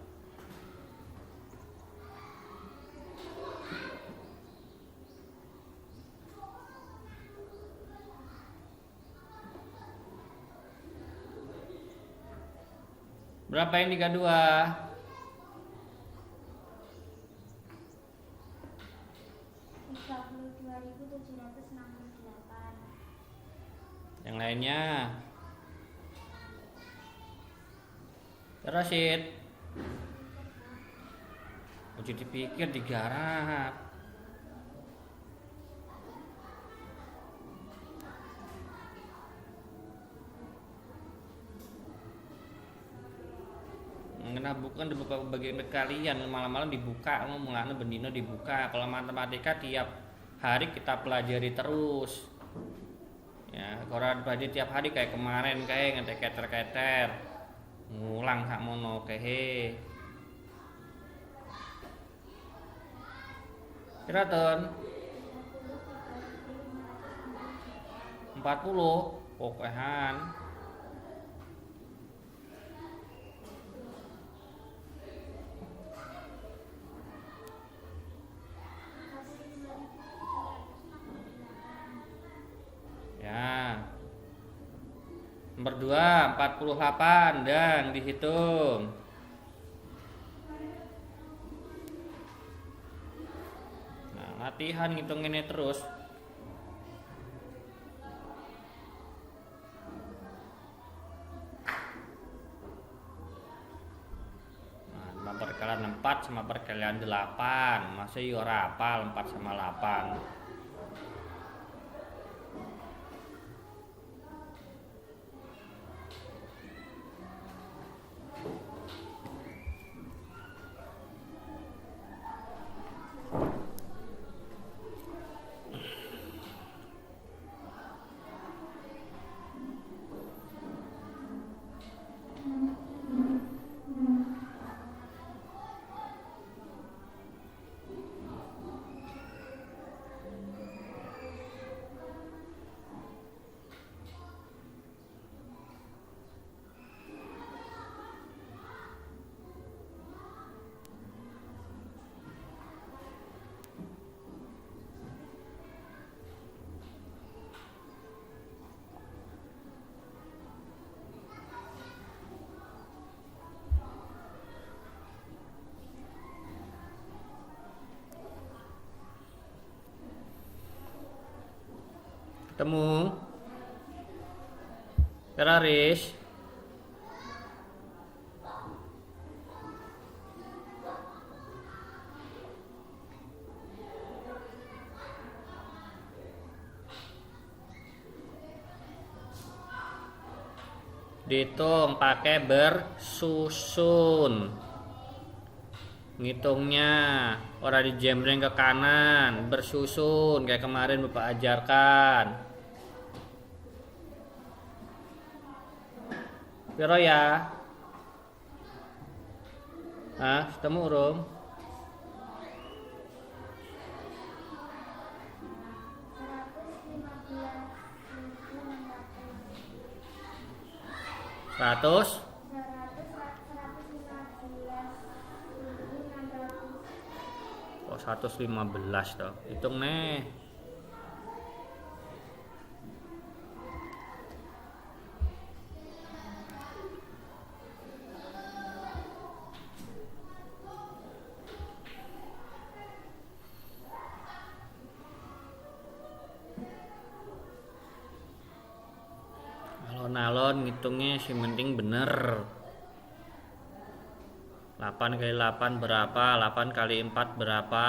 Berapa yang 32? 32.768. Yang lainnya. Rasid. Ojo dipikir digarap. Kena bukan dibuka bagian kalian malam-malam dibuka ngomongane bendino dibuka. Kalau matematika tiap hari kita pelajari terus. Ya, kalau belajar tiap hari kayak kemarin kayak ngeteketer-keter. Ngulang sak mono kehe. Kiraton 40 pokokan. Ya. Nomor 2 48 dan dihitung. Nah, latihan ngitung ini terus. Nah, perkalian 4 sama perkalian 8. Masa yo ora hafal 4 sama 8. Ketemu Teraris. Dihitung pakai bersusun. Ngitungnya ora dijembreng ke kanan, bersusun kayak kemarin Bapak ajarkan. Piro ya? Hah, ketemu urung? 100 kok 115 toh. Hitung nih. Alon-alon ngitungnya sih penting bener. 8 kali 8 berapa? 8 kali 4 berapa?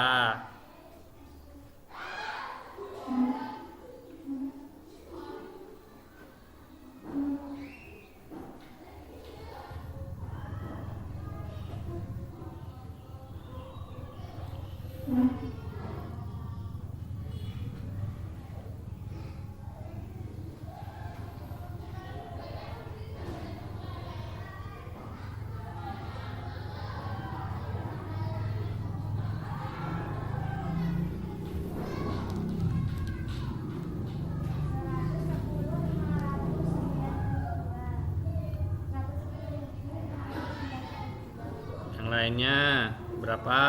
lainnya berapa?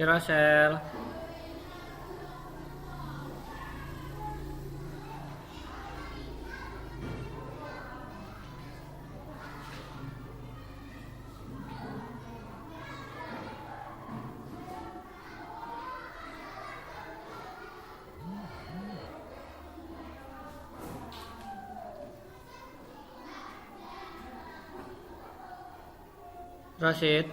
Rosel. Rashid.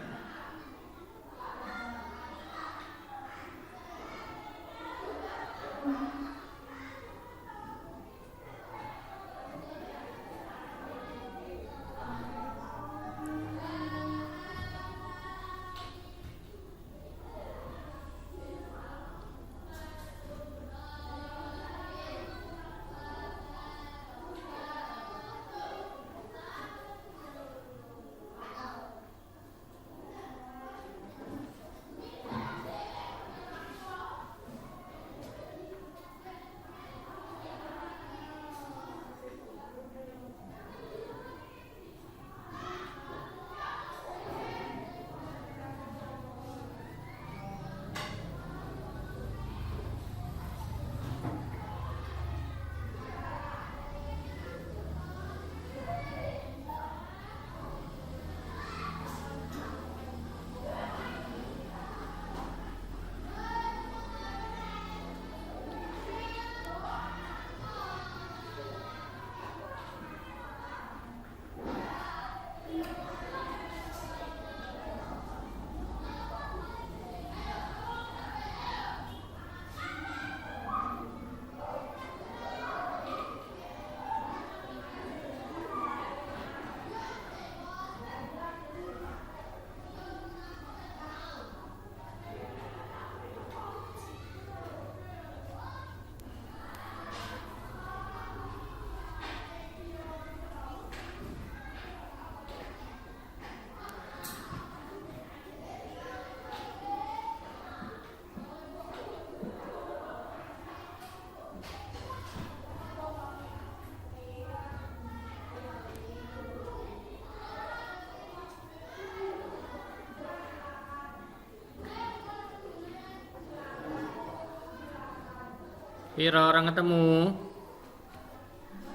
Piro orang ketemu?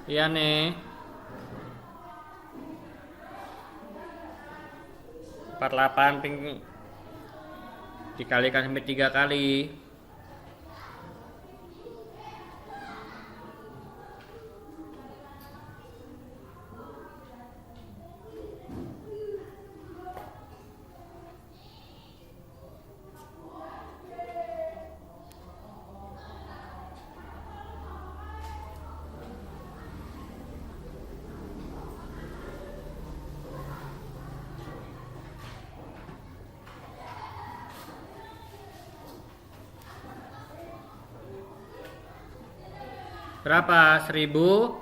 Iya nih. 48 ping dikalikan sampai 3 kali. Berapa? 1000?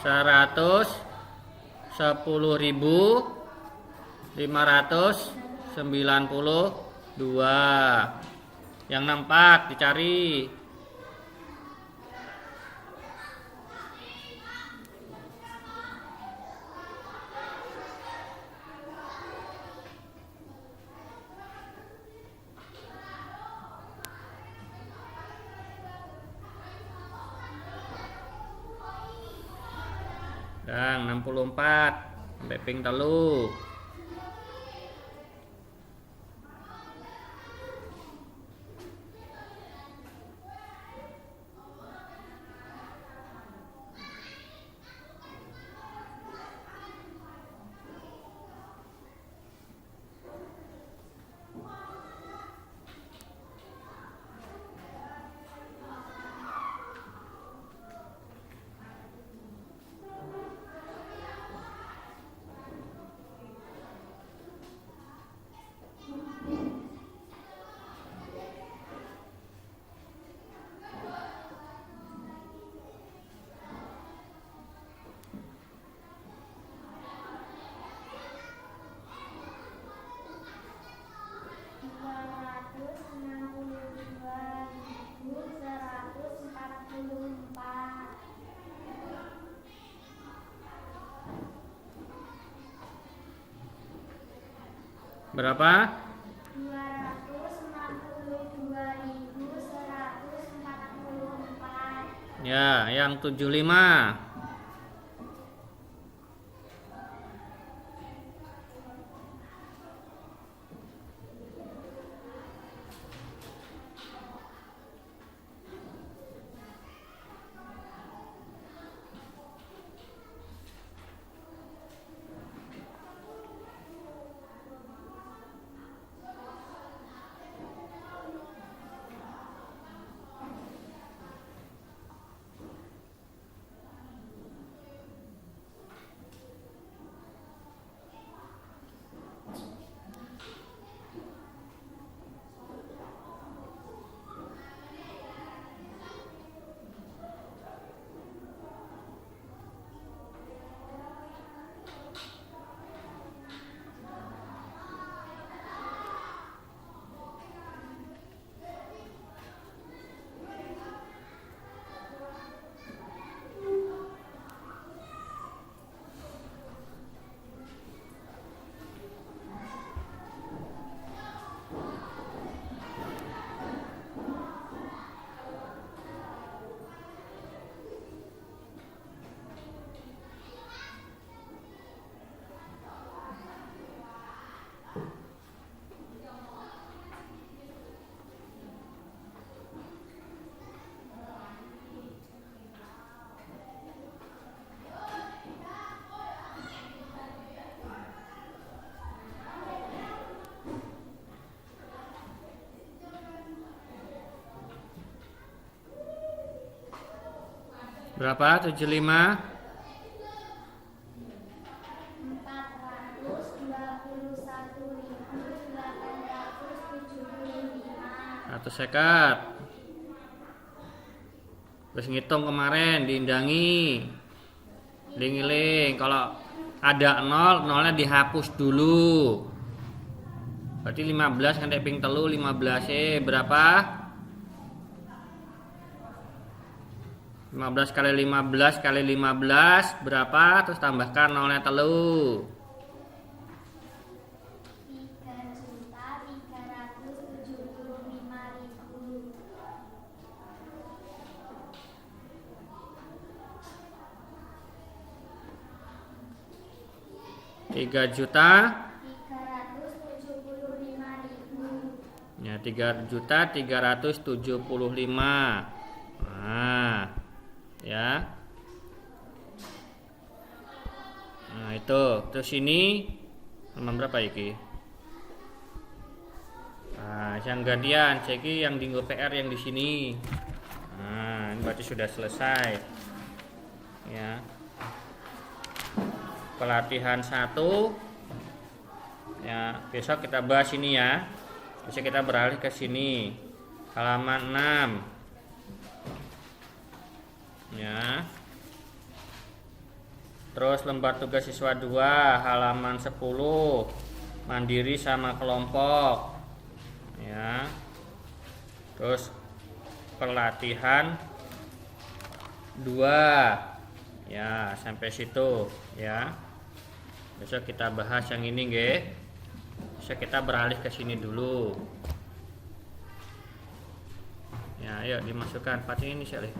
10.592. Yang 64 dicari. Dan 64 sampai ping telu. Berapa? 262.144. Ya, yang 75. Berapa? 75. 421.875. 150. Terus ngitung kemarin diindangi. Ling-ling. Kalau ada 0, nolnya dihapus dulu. Berarti 15 kan ping telu 15 berapa? 15 kali 15 kali 15 berapa? Terus tambahkan nolnya telu. 3.375.000. Ya, 3.375.000. Nah, ya. Nah, itu. Terus ini halaman berapa iki? Nah, yang gantian, ceki yang dinggo PR yang di sini. Nah, ini berarti sudah selesai. Ya. Pelatihan 1. Ya, besok kita bahas ini ya. Besok kita beralih ke sini. Halaman 6. Ya. Terus lembar tugas siswa 2 halaman 10. Mandiri sama kelompok. Ya. Terus pelatihan 2. Ya, sampai situ ya. Besok kita bahas yang ini, nggih. Besok kita beralih ke sini dulu. Ya, ayo dimasukkan pating ini, Syekh.